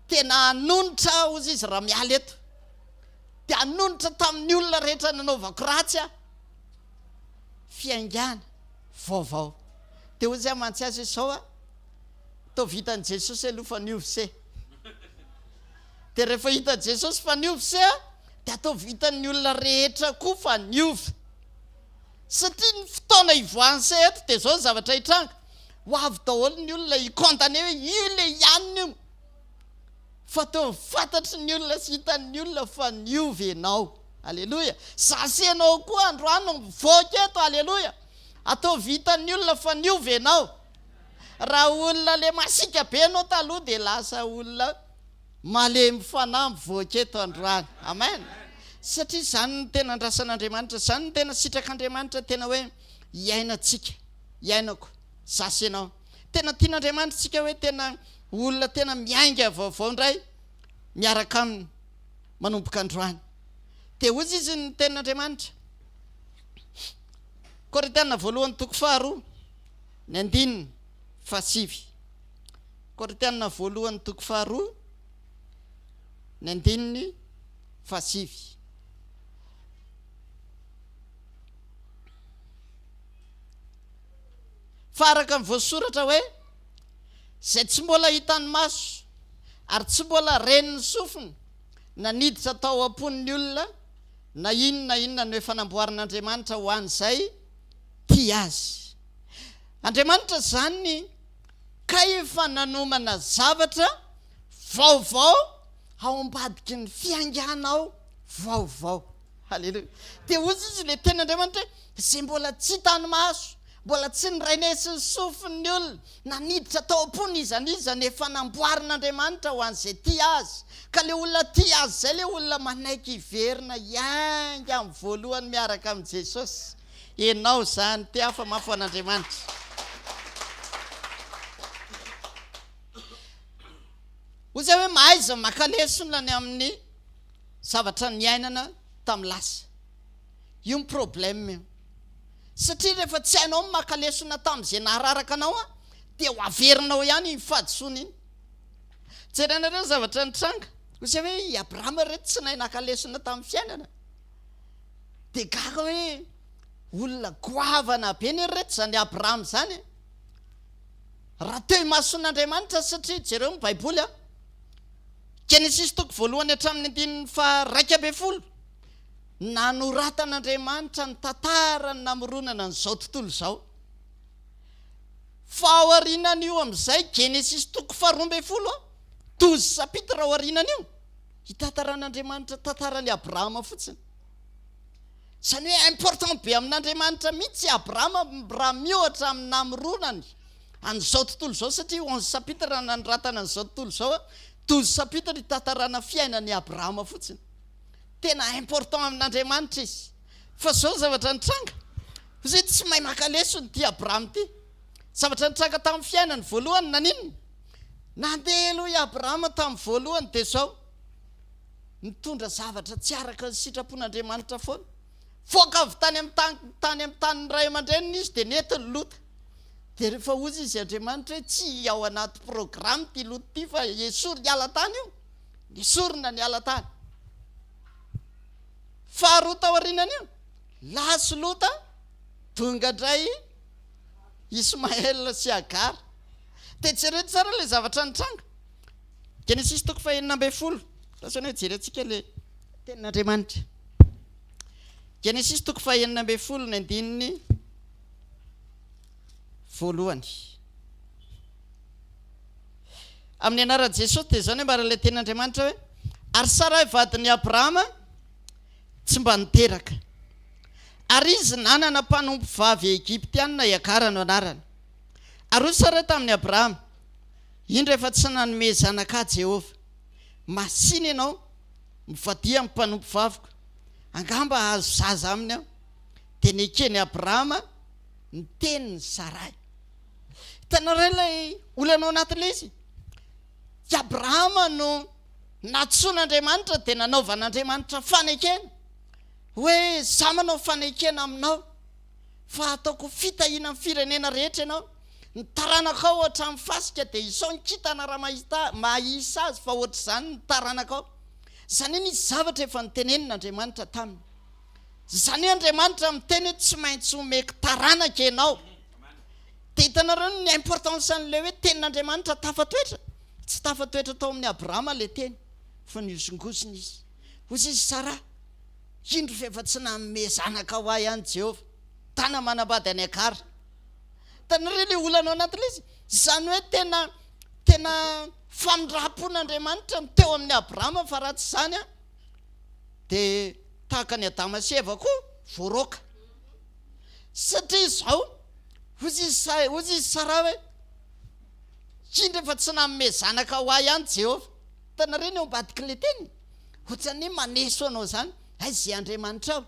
Tena anonitra ozy izy raha miala eto. Dia anonitra tamin'ny olona rehetra nanaovako ratsy fiaingana vaovao. Dia ozy amantsy azy izao tao vitan'i Jesosy aloha fa niovy se. Dia rehefa hita Jesosy fa niovy se dia atao vitan'ny olona rehetra koa fa niovy. Satria ny fotoana ivoahany se eto dia zao zavatra hitranga. Ho avy daholo ny olona hikondane hoe io le ianona io. Fa tao fantatry ny olona sy hitan'ny olona fa niovy ianao. Aleloia. Zasy ianao koa androany mivoaka eto. Aleloia. Atao vitan'ny olona fa niovy ianao. raha olona le masika be anao taloha dia lasa olona malemy fanahy mivoaketo androany. Amen. Satria izany no tena andrasan'Andriamanitra, izany no tena sitrak'Andriamanitra, tena hoe iainantsika, iainako zasy ianao. Tena tian'Andriamanitra tsika hoe tena olona tena miainga vaovao indray miaraka aminy manomboka androany. Dia ozy izy ny tenin'Andriamanitra. Korintana voalohany toko faharoa ny 9:7. Korintana voalohany toko faharoa ny 9:7. Faraka amin'ny voasoratra hoe izay tsy mbola hitan'ny maso ary tsy mbola renin'ny sofina naniditra tao am-pon'ny olona na inona no efa namboarin'Andriamanitra ho an'izay tia azy. Andriamanitra zany ka efa nanomana zavatra vaovao ao ambadiky ny fianganao vaovao. Halleluja. Dia ozy izy le ten'Andriamanitra izay mbola tsy hitan'ny maso, mbola tsy nirainesi ny sofin'ny olona naniditra tao am-pony izany efa namboarin'Andriamanitra ho an'izay tia azy. Ka le olona tia azy zay le olona manaiky hiverina ianga amin'ny voalohany miaraka amin'ny Jesosy. Ianao zany ty hafa mafy an'Andriamanitra. Ozy hoe mahaiza makalesona ny amin'ny zavatra niainana tamin'ny lasa. Io ny problème io. Satria rehefa tsy hainao makalesona tamin'izay nahararaka anao dia ho averinao ihany fahadisoana iny. Jerenareo zavatra nitranga. Ozy hoe i Abrahama reto tsy nahay nakalesona tamin'ny fiainana. Dia gaga hoe olona goavana be ny reto zany Abrahama zany. Raha teo imason'Andriamanitra satria jereo ny Baiboly Genesis toko voalohany hatramin'ny 9:1 nanoratan'Andriamanitra ny tantara ny namoronana n'izao tontolo izao. Fa ao aorianan'io amin'izay Genesis toko 12 12 sapitra ao aorianan'io hitantaran'Andriamanitra tantaran'i Abrahama fotsiny. Izany hoe important be amin'Andriamanitra mihitsy Abrahama raha mihoatra amin'ny namoronany an'izao tontolo izao, satria 11 sapitra nanoratana an'izao tontolo izao 12 sapitra hitantarana fiainan'i Abrahama fotsiny. Tena important amin'Andriamanitra izy. Fa zao zavatra nitranga. Izay tsy mahay makalesony ty Abrahama ty. Zavatra nitranga tamin'ny fiainany voalohany naninona? Nandeha aloha i Abrahama tamin'ny voalohany dia zao nitondra zavatra tsy araka ny sitrapon'Andriamanitra foana. Foaka avy tany amin'ny tany ray aman-dreniny izy dia nety ny lota. Dia rehefa ozy izy Andriamanitra hoe tsy ao anaty programme ty lota ty fa esory niala tany io. Esorina niala tany. Faharoa tao aorianan'io lasy lota tonga indray Ismaël sy Agar. Dia jereo tsara le zavatra nitranga. Genesis toko 9:10. Lasana hoe jerentsika le tenin'Andriamanitra. Genesis toko 9:10 ny andininy voalohany. Amin'ny anaran'i Jesosy dia zany hoe mbarale tenin'Andriamanitra hoe ary Sarai vadin'i Abrahama tsy mba niteraka. Ary izy nanana mpanompo vavy Egiptianina Agar no anarany. Ary hoy Sarai tamin'ny Abrahama, indro efa tsy nanome zanaka Jehova, masina ianao mivadia amin'ny mpanompo vaviko, angamba azo zaza aminy aho. Dia nekeny Abrahama ny tenin'ny Sarai. Hitanareo ilay olana ao anatin'ilay izy. I Abrahama no natsoan'Andriamanitra dia nanaovan'Andriamanitra fanekena. Hoe za manao fanekena aminao fa ataoko fitahiana amin'ny firenena rehetra ianao. Ny taranakao hatramin'ny fasika dia isao nikitana raha mahisa azy fa ohatr'izany ny taranakao. Izany hoe nisy zavatra efa nitenenin'Andriamanitra taminy. Izany hoe Andriamanitra miteny hoe tsy maintsy omeko taranaka ianao. Dia hitanareo ny importance an'ilay hoe tenin'Andriamanitra tafatoetra. Tsy tafatoetra tao amin'ny Abrahama le teny fa niosongosiny izy. Hozy izy Sara, indro fa efa tsy nanome zanaka ho ahy ihany Jehova, tana manambady any Agar. Hitanareo le olana ao anatin'ilay izy. Izany hoe tena famindrapon'Andriamanitra teo amin'ny Abrahama fa raha tsy izany dia tahaka ny Adama sy Eva koa voaroaka. Satria izao hozy izy Sara hoe indra fa tsy nanome zanaka ho ahy ihany Jehova tanareny eo ambadika le teny ohatrany maneso anao zany aiza Andriamanitra ao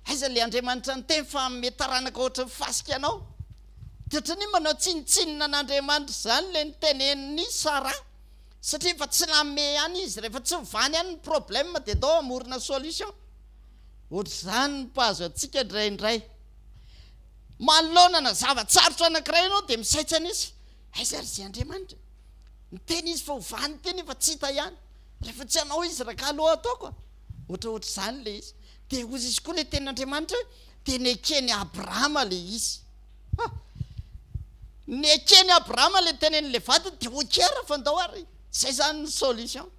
aiza le Andriamanitra ny teny fa ame taranaka ohatra fasika anao ohatrany manao tsinitsinina n'Andriamanitra zany le niteneniny Sara satria fa tsy nanome ihany izy rehefa tsy mivany ihany ny problème dia dao amorona solution ohatra zany mpahazo antsika indraindray manoloana na zavatsarotra anankiray ianao dia misaitsana izy aiza ry zay Andriamanitra ny teny izy fa hovany teny fa tsy hita ihany rehefa tsy anao izy raka aloha ataoko ohatraohatra zany le izy dia ozy izy koa le tenin'Andriamanitra dia nekeny Abrahama le izy nekeny Abrahama le tenen'le vadiny dia okera fandao ary zay zany ny solution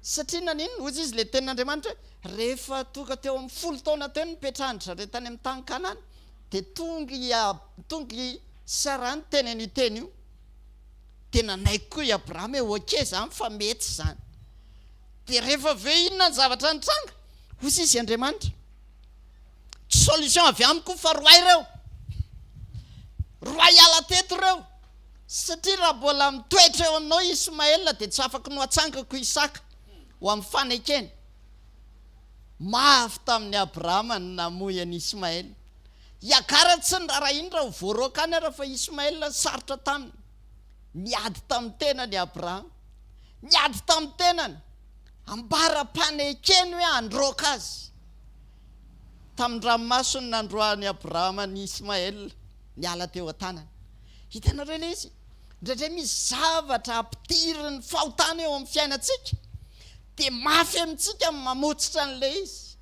satria nanino ozy izy le tenin'Andriamanitra rehefa tonga teo amin'ny 10 taona teo nipetrahany re tany amin'ny tany Kanana dia tonga Sara ny tenen'io teny io dia nanaiky koa i Abrahama oke zany fa mety zany dia rehefa aveo inona ny zavatra nitranga ozy izy Andriamanitra solution avy amiko fa roay ireo roay ala teto ireo satria raha mbola mitoetra eo aminao Ismaela dia tsy afaka no atsangako Isaka ho amin'ny fanekeny mafy tamin'ny Abrahama ny namoy an'i Ismaela Iagara tsy ny raha iny raha voarokany raha fa Ismaela sarotra taminy niady tamin'ny tenany Abrahama niady tamin'ny tenany ambara-panekeny hoe androka azy tamin'ny ranomasony nandroany Abrahama ny Ismaela niala teo an-tanany hitanareo le izy indraindray misy zavatra ampitiriny ny fahotana eo amin'ny fiainantsika dia mafy amintsika mamotsitra an'le izy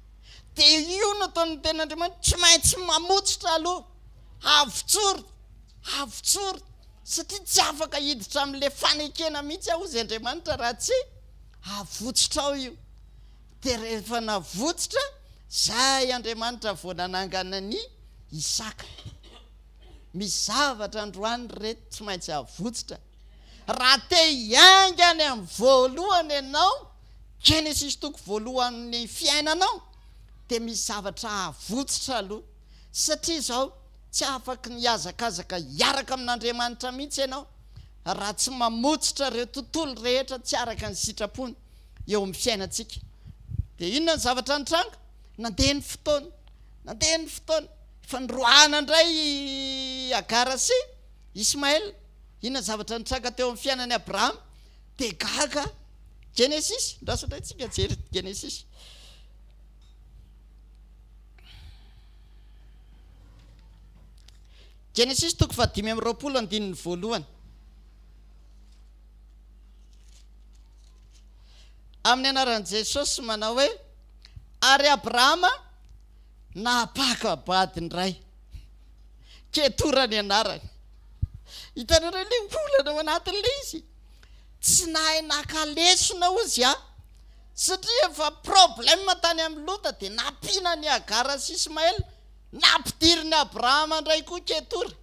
dia io no ataon'ny ten'Andriamanitra tsy maintsy mamotsitra aloha avotsory satria tsy afaka hiditra amin'le fanekena mihitsy aho izy Andriamanitra raha tsy avotsitra ao io dia rehefa navotsitra zay Andriamanitra vao nanangana ny Isaka misy zavatra androany reto tsy maintsy avotsitra raha te hiaingany amin'ny voalohany ianao Genesis toko voalohan'ny fiainanao dia misy zavatra avotsitra aloha satria izao tsy afaka niazakazaka hiaraka amin'Andriamanitra mihitsy ianao raha tsy mamotsitra ireo tontolo rehetra tsy araka ny sitrapony eo amin'ny fiainantsika dia inona ny zavatra nitranga nandeha ny fotoana fa nroana indray Agara sy Ismael inona ny zavatra nitranga teo amin'ny fiainan'ny Abrahama dia gaga Genesis ndrasatra itsika jery Genesis Genesis toko 5:20 amin'ny anaran'i Jesosy manao hoe ary Abrahama napaka badiny ray Ketura ny anarany hitanareo le olana ao anatin'le izy tsy nahay nakalesona ozy satria efa problème tany amin'ny Lota dia nampiana ny Agara sy Ismael nampidiriny Abrahama indray koa Ketura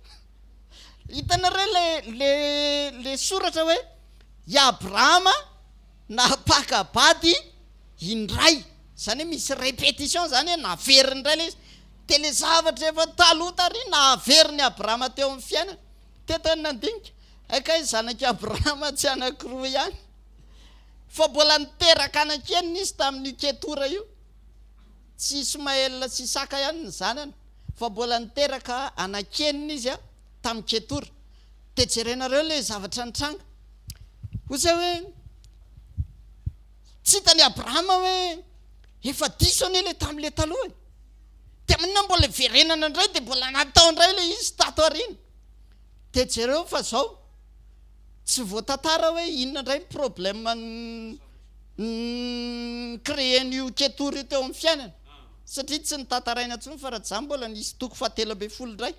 hitanareo le soratra hoe i Abrahama napaka bady indray zany hoe misy répétition zany hoe naveriny indray le izy dia le zavatra efa taloha tary naveriny Abrahama teo amin'ny fiainana tetany nandinika akay zanaky Abrahama tsy anankiroa ihany fa mbola niteraka anakeniny izy tamin'ny Ketura io tsy Ismael sy Isaka ihany ny zanany fa mbola niteraka anakeniny izy tamin'ny Ketura dia jerenareo le zavatra nitranga ozy hoe tsy hitany Abrahama hoe efa diso anie le tamin'le taloha dia aminona mbola verenana indray dia mbola natao indray le izy tato arina dia jereo fa zao tsy voatantara hoe inona indray problème créen'io Ketura io teo amin'ny fiainana satria tsy nitantaraina intsony fa raha zany mbola nisy toko 17 indray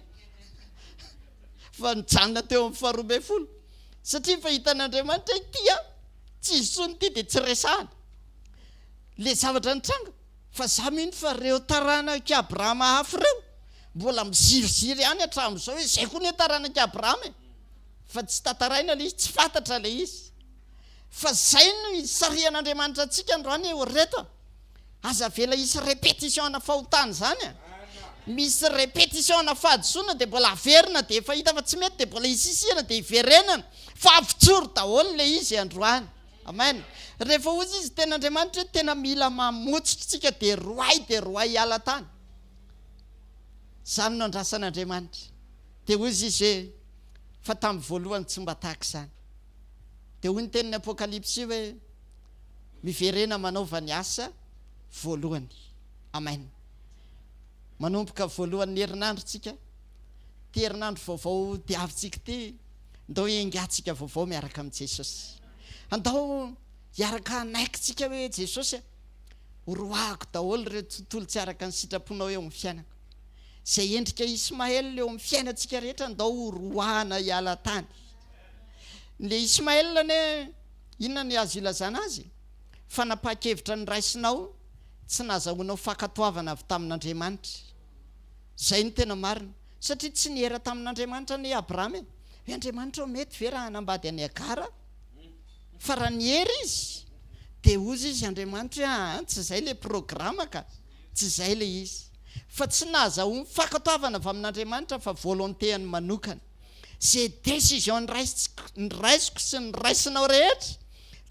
fa nijanona teo amin'ny 12 satria fa hitan'Andriamanitra ity tsy isony ity dia tsy resahana le zavatra nitranga fa za mino fa reo taranaka Abrahama hafa ireo mbola miziroziry ihany hatramin'izao hoe zay koa ny taranaka Abrahama fa tsy tantaraina le izy tsy fantatra le izy fa zay no isarian'Andriamanitra antsika androany eo reto aza vela isy répétition ana fahotany zany misy répétition na fahadisoana dia mbola averina dia efa hita fa tsy mety dia mbola isisiana dia iverenana fa avitsoro daholo le izy androany. Amen. Rehefa ozy izy ten'Andriamanitra hoe tena mila mamotsitritsika dia roay hiala tany. Zany no andrasan'Andriamanitra. Dia ozy izy hoe fa tamin'ny voalohany tsy mba tahaka izany. Dia hoy ny tenin'ny Apokalipsy hoe miverena manaova ny asa voalohany. Amen. Manomboka voalohan'ny herinandro tsika. Ty herinandro vaovao diavintsika ty. Andao hiaingatsika vaovao miaraka amin'ny Jesosy. Andao hiaraka hanaikitsika hoe Jesosy horoahako daholo ireo tontolo tsy araka ny sitraponao eo amin'ny fiainako. Izay endrika Ismaël eo amin'ny fiainantsika rehetra andao horoahana hiala tany. Le Ismaël ne inona ny azo ilazana azy? Fanapaha-kevitra ny raisinao tsy nahazahoanao fankatoavana avy tamin'Andriamanitra. Zay ny tena marina. Satria tsy nihera tamin'Andriamanitra ny Abraham. Hoe Andriamanitra mety ve raha hanambady any Agara? Fa raha nihery izy dia ozy izy Andriamanitra hoe tsy izay le programa ka. Tsy izay le izy. Fa tsy nahazahoany fankatoavana avy amin'Andriamanitra fa volontéany manokana. Zay décision ny raisiko sy ny raisinao rehetra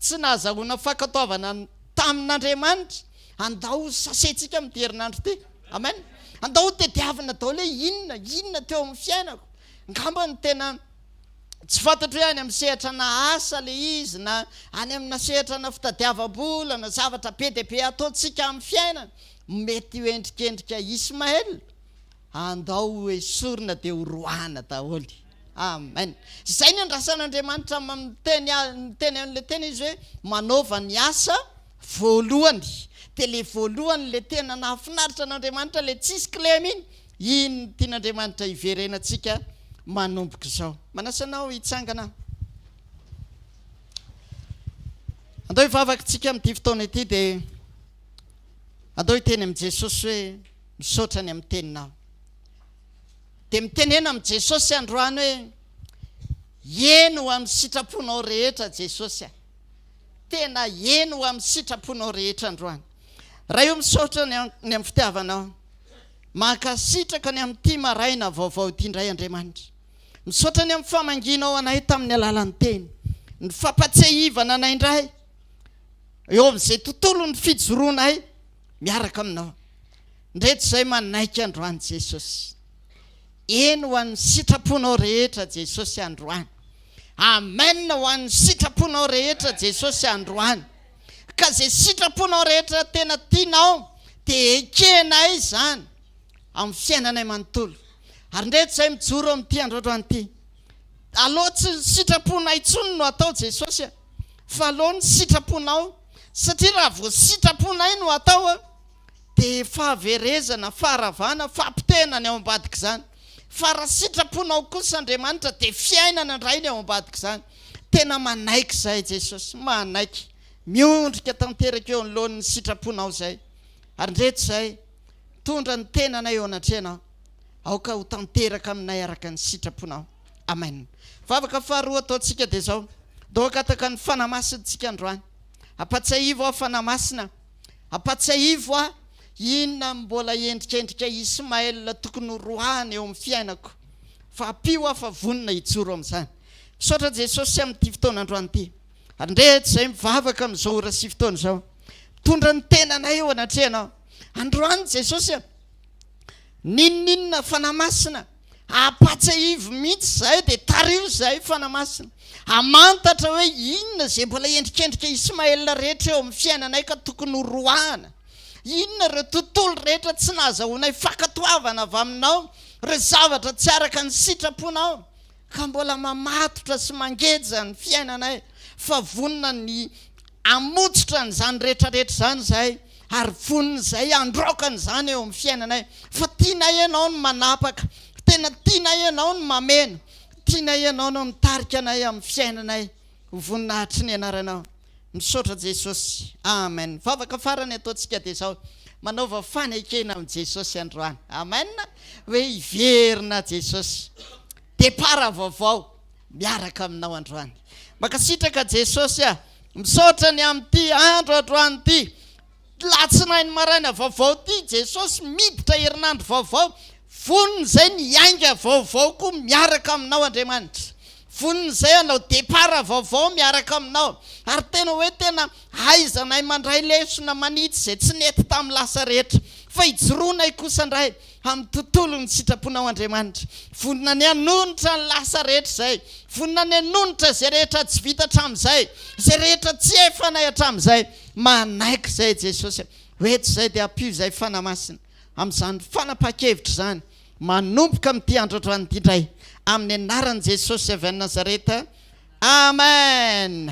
tsy nahazahoana fankatoavana tamin'Andriamanitra. Andao sasentsika amin'ny herinandro ty. Amen. Andao tediavina daholo hoe inona teo amin'ny fiainako. Ngamba ny tena tsy fantatro hoe any amin'ny sehatra na asa le izy na any amina sehatra na fitadiavam-bola na zavatra be dia be ataontsika amin'ny fiainana. Mety endrikendrika Ismaël. Andao hoe sorina dia horoahana daholo. Amen. Zay ny andrasan'Andriamanitra amin'ny teny an'le tena izy hoe manaova ny asa voalohany. Dia le voalohany le tena nahafinaritra n'Andriamanitra le tsisy clé miny. Iny tian'Andriamanitra iverenantsika manomboka izao. Manasanao hitsangana. Andao hivavaka tsika amin'ity fotoana ity dia andao hiteny amin'i Jesosy hoe misaotra ny amin'ny teninao. Dia mitenena amin'i Jesosy androany hoe eno amin'ny sitraponao rehetra Jesosy. Tena eno amin'ny sitraponao rehetra androany. Raha io misaotra ny amin'ny fitiavanao. Mankasitraka ny amin'ity maraina vaovao ity indray Andriamanitra. Misaotra ny amin'ny famanginao anay tamin'ny alalan'ny teny. Ny fampatsehivana anay indray. Eo amin'izay tontolo ny fijoroanay miaraka aminao. Ndreto izay manaiky androany Jesosy. Eno ho an'ny sitraponao rehetra Jesosy androany. Amen ho an'ny sitraponao rehetra Jesosy androany. Ka zay sitraponao rehetra tena tianao dia ekenay izany amin'ny fiainanay manontolo. Ary ndreto izay mijoro amin'ity androandroany ity. Aloha tsy sitraponay intsony no atao Jesosy fa aloha ny sitraponao. Satria raha vao sitraponay no atao dia fahaverezana, faharavana, fahampitenany ao ambadika izany. Fa raha sitraponao kosa Andriamanitra dia fiainana indray ny ao ambadika izany. Tena manaiky izay Jesosy, manaiky. Miondrika tanteraka eo anoloan'ny sitraponao izay. Ary ndreto izay tondra ny tenanay eo anatrehanao. Aoka ho tanteraka aminay araka ny sitraponao. Amen. Vavaka faharoa ataontsika dia izao. Dokataka ny fanamasintsika androany. Apatsaivo aho fanamasina. Apatsaivo aho inona mbola endrikendrika Ismaël tokony horoahana eo amin'ny fiainako. Fa apio aho fa vonina hijoro amin'izany. Misaotra Jesosy amin'ity fotoana androany ity. Ary ndreto izay mivavaka amin'izao ora sy fotoana izao. Tondra ny tenanay eo anatrehanao. Androany Jesosy ninona fanamasina. Apatsaivo mihitsy izay dia tario izay fanamasina. Amantatra hoe inona izay mbola endrikendrika Ismaël rehetra eo amin'ny fiainanay ka tokony horoahana. Inona ireo tontolo rehetra tsy nahazahoanay fankatoavana avy aminao. Ireo zavatra tsy araka ny sitraponao. Ka mbola mamatotra sy mangeja ny fiainanay. Fa vonina ny amototra n'izany rehetrarehetra izany izay. Ary vonina izay androaka n'izany eo amin'ny fiainanay. Fa tiana ianao no manapaka. Tena tiana ianao no mameno. Tiana ianao no mitarika anay amin'ny fiainanay. Vonina hatry ny anaranao. Misaotra Jesosy. Amen. Vavaka farany ataontsika dia izao. Manaova fanekena amin'ny Jesosy androany. Amen. Hoe hiverina Jesosy. Depara vaovao miaraka aminao androany. Makasitraka Jesosy misaotra ny amin'ity andro androany ity. latsinainy maraina vaovao ty Jesosy miditra herinandro vaovao voniny izay niainga vaovao koa miaraka aminao Andriamanitra voniny izay anao départ vaovao miaraka aminao ary tena hoe tena aizanay mandray lesona manitsy izay tsy nety tamin'ny lasa rehetra fa ijoroanay kosa indray amin'ny tontolo ny sitraponao Andriamanitra vonina ny hanonitra ny lasa rehetra izay vonina ny hanonitra izay rehetra tsy vita hatramin'izay izay rehetra tsy efanay hatramin'izay manaiky izay Jesosy hoeto izay dia ampio izay fanamasina amin'izany fanapaha-kevitra izany manomboka amin'ity andro androany ity indray amin'ny anaran'i Jesosy avy any Nazareta amen.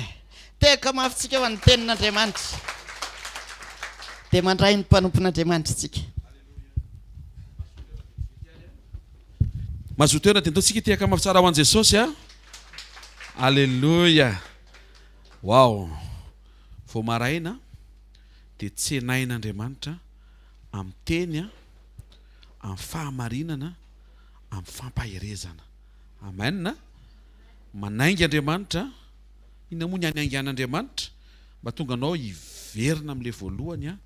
Teka mafitsika ho an'ny tenin'Andriamanitra dia mandray ny mpanompon'Andriamanitra tsika. Mazotoerana dia ataontsika teka mafy tsara ho an'i Jesosy a. Alleluia. Wow. Vao maraina dia tsenain'Andriamanitra amin'ny teny a, amin'ny fahamarinana, amin'ny fampaherezana. Amen. Manaingy Andriamanitra, ina moa ny anaingan'Andriamanitra mba tonga anao hiverina amin'ilay voalohany a,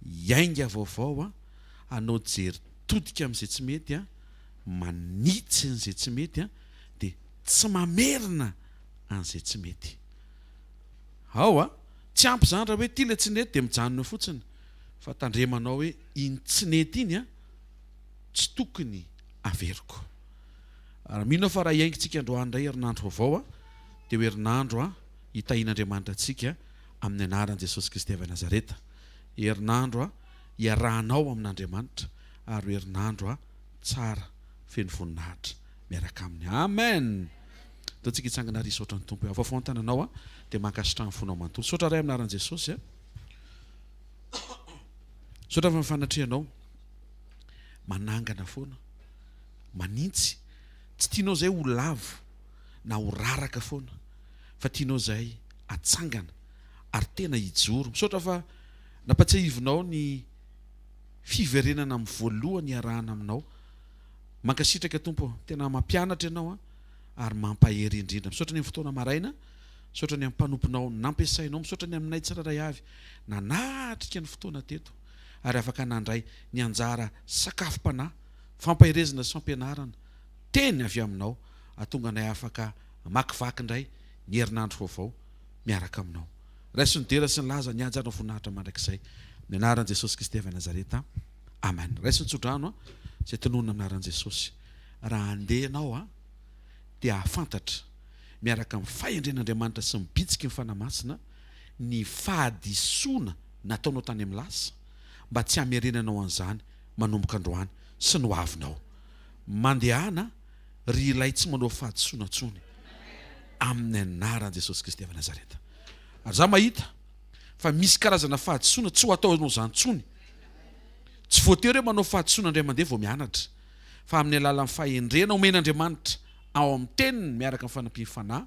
hiainga vaovao a, anao jery todika amin'izay tsy mety a, manitsy an'izay tsy mety a, dia tsy mamerina an'izay tsy mety. Ao a, tsy ampy zany raha hoe ty ilay tsy nety dia mijanona fotsiny, fa tandremanao hoe iny tsy nety iny a tsy tokony averiko. Raha mino fa raha hiaingintsika androany indray herinandro vaovao a dia herinandro a hitahian'Andriamanitra antsika amin'ny anaran'i Jesosy Kristy avy Nazareta. Herinandro a hiarahanao amin'Andriamanitra ary herinandro a tsara feno voninahitra miaraka aminy. Amen. Ataontsika hitsangana ry saotra ny tompo avao foana tananao a dia mankasitrahany fonao manontolo. Saotra ray amin'ny anaran'i Jesosy a. Saotra fa mifanatrehanao manangana foana manintsy tsy tianao zay ho lavo na ho raraka foana fa tianao zay atsangana ary tena hijoro. Misaotra fa nampatsiahivinao ny fiverenana amin'ny voalohany arahana aminao. Mankasitraka tompo tena mampianatra ianao ary mampahery indrindra. Misaotra ny amin'ny fotoana maraina, misaotra ny amin'ny mpanomponao nampiasainao, misaotra ny aminay tsiraray avy nanatrika ny fotoana teto ary afaka nandray ny anjara sakafom-panahy, fampaherezana sy fampianarana teny avy aminao atonga anay afaka makivaky indray ny herinandro vaovao miaraka aminao. Raiso ny dera sy ny laza ny anjara voninahitra mandrakizay ny anaran'i Jesosy Kristy avy Nazareta. Amen. Raiso ny tsodrano izay tononona amin'ny anaran'i Jesosy. Raha andeha ianao dia ahafantatra miaraka amin'ny fahendren'Andriamanitra sy mibitsika ny fanamasina ny fahadisoana nataonao tany amin'ny lasa mba tsy hamerenanao an'izany manomboka androany sy ny hoavinao. Mandehana ry ilay tsy manao fahadisoana tsony amin'ny anaran'i Jesosy Kristy avy Nazareta. Ary za mahita fa misy karazana fahadisoana tsy ho ataonao zany tsony. Tsy voatery hoe manao fahadisoana indray mandeha vao mianatra, fa amin'ny alalan'ny fahendrena omen'Andriamanitra ao amin'ny teniny miaraka amin'ny fanampiany fanahy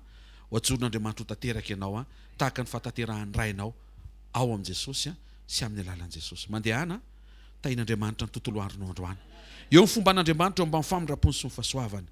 ho ajoron'Andriamanitra ho tanteraka ianao tahaka ny fahatanterahany rainao ao amin'i Jesosy sy amin'ny alalan'i Jesosy. Mandehana tahian'Andriamanitra ny tontolo andronao androany. Eo ny fomba an'Andriamanitra eo mba ny famindram-pony sy ny fahasoavany.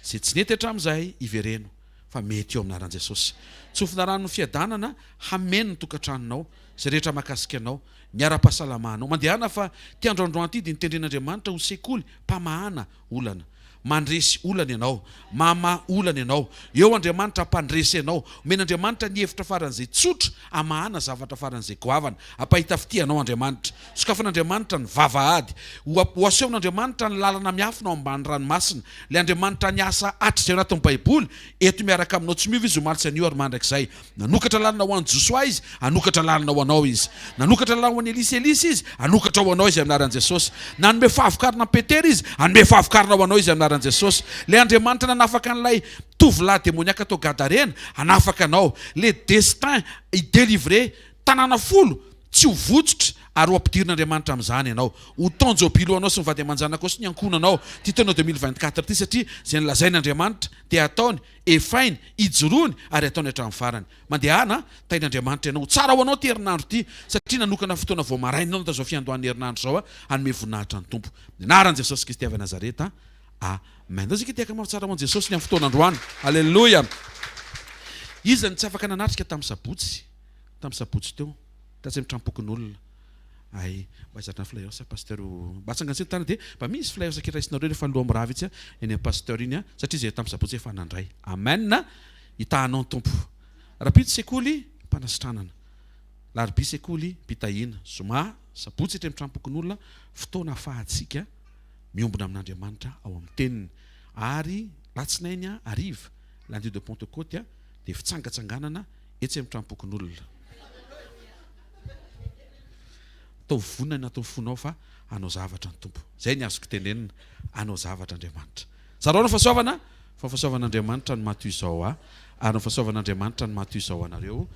Izay tsy nety hatramin'izay ivereno fa mety eo amin'ny anaran'i Jesosy. Tsofina rano ny fiadanana hameno ny tokantranonao, izay rehetra mahakasika anao, ny ara-pahasalamanao. Mandehana fa ty androandroany ity dia nitendren'Andriamanitra ho sekoly mpamahana olana. Mandresy olana ianao, mama olana ianao. Eo Andriamanitra ampandresy ianao. Omen'Andriamanitra ny hevitra faran'izay tsotra amahana zavatra faran'izay goavana. Ampahita fity anao Andriamanitra. Sokafan'Andriamanitra ny vavahady. Ho asehon'Andriamanitra ny lalana miafina ao ambany ranomasina. Le Andriamanitra ny asa atrika ao anatin'ny Baiboly eto miaraka aminao tsy miova izy ho malitsy anio ary mandrakizay. Nanokatra lalana ho an'i Josoa izy, anokatra lalana ho anao izy. Nanokatra lalana ho an'i Elisy izy, anokatra ho anao izy amin'ny anaran'i Jesosy. Nanome fahavokarana Petera izy, anome fahavokarana ho anao izy amin'ny anaran'i Jesosy. Le Andriamanitra nanafaka an'ilay tovolahy demoniaka tao Gadarena, anafaka anao. Le destin idélivrer tanàna folo tsy ho votsitra ary ho ampidirin'Andriamanitra amin'izany ianao. Ho tonjobilo anao sy ny vady aman-janako sy ny ankonanao ty taona 2024 ty satria izay nilazain'Andriamanitra dia ataony efainy, ijoroany ary ataony hatramin'ny farany. Mandehana tahian'Andriamanitra ianao. Tsara ho anao ty herinandro ty satria nanokana fotoana vao maraina ianao tazao fiandohan'ny herinandro zao hanome voninahitra ny Tompo. Ny anaran'i Jesosy Kristy avy Nazareta. Amen. Ndao zika tiaka mafy tsara ho an'i Jesosy ny amin'ny fotoana androany. Alleluia. Izy ny tsy afaka nanatrika tamin'ny sabotsy teo, tatsy mitrampokin'olona. ay mba zarana flairsa pasteur mbatsanganseny tany dia mba misy flairsa kiraisinareo rehefa loha am'raha vitsy eny pasteur iny satria zay tamin'ny sabotsy efa nandray amen hitahanao ny tompo rapity sekoly mpanasitranana larbi sekoly mpitahina zoma sabotsy etra mitrampokon'olona fotoana fahatsika miombona amin'Andriamanitra ao amin'ny teniny ary latsinainy ariva lundi de Pentecôte dia fitsangatsanganana etsy amin'ny trampokon'olona atao vonana atao fonao fa anao zavatra ny tompo zay ny azoko tenenina anao zavatra Andriamanitra zarao no fahasoavana fa fahasoavan'Andriamanitra no matoy izao ary no fahasoavan'Andriamanitra no matoy izao anareo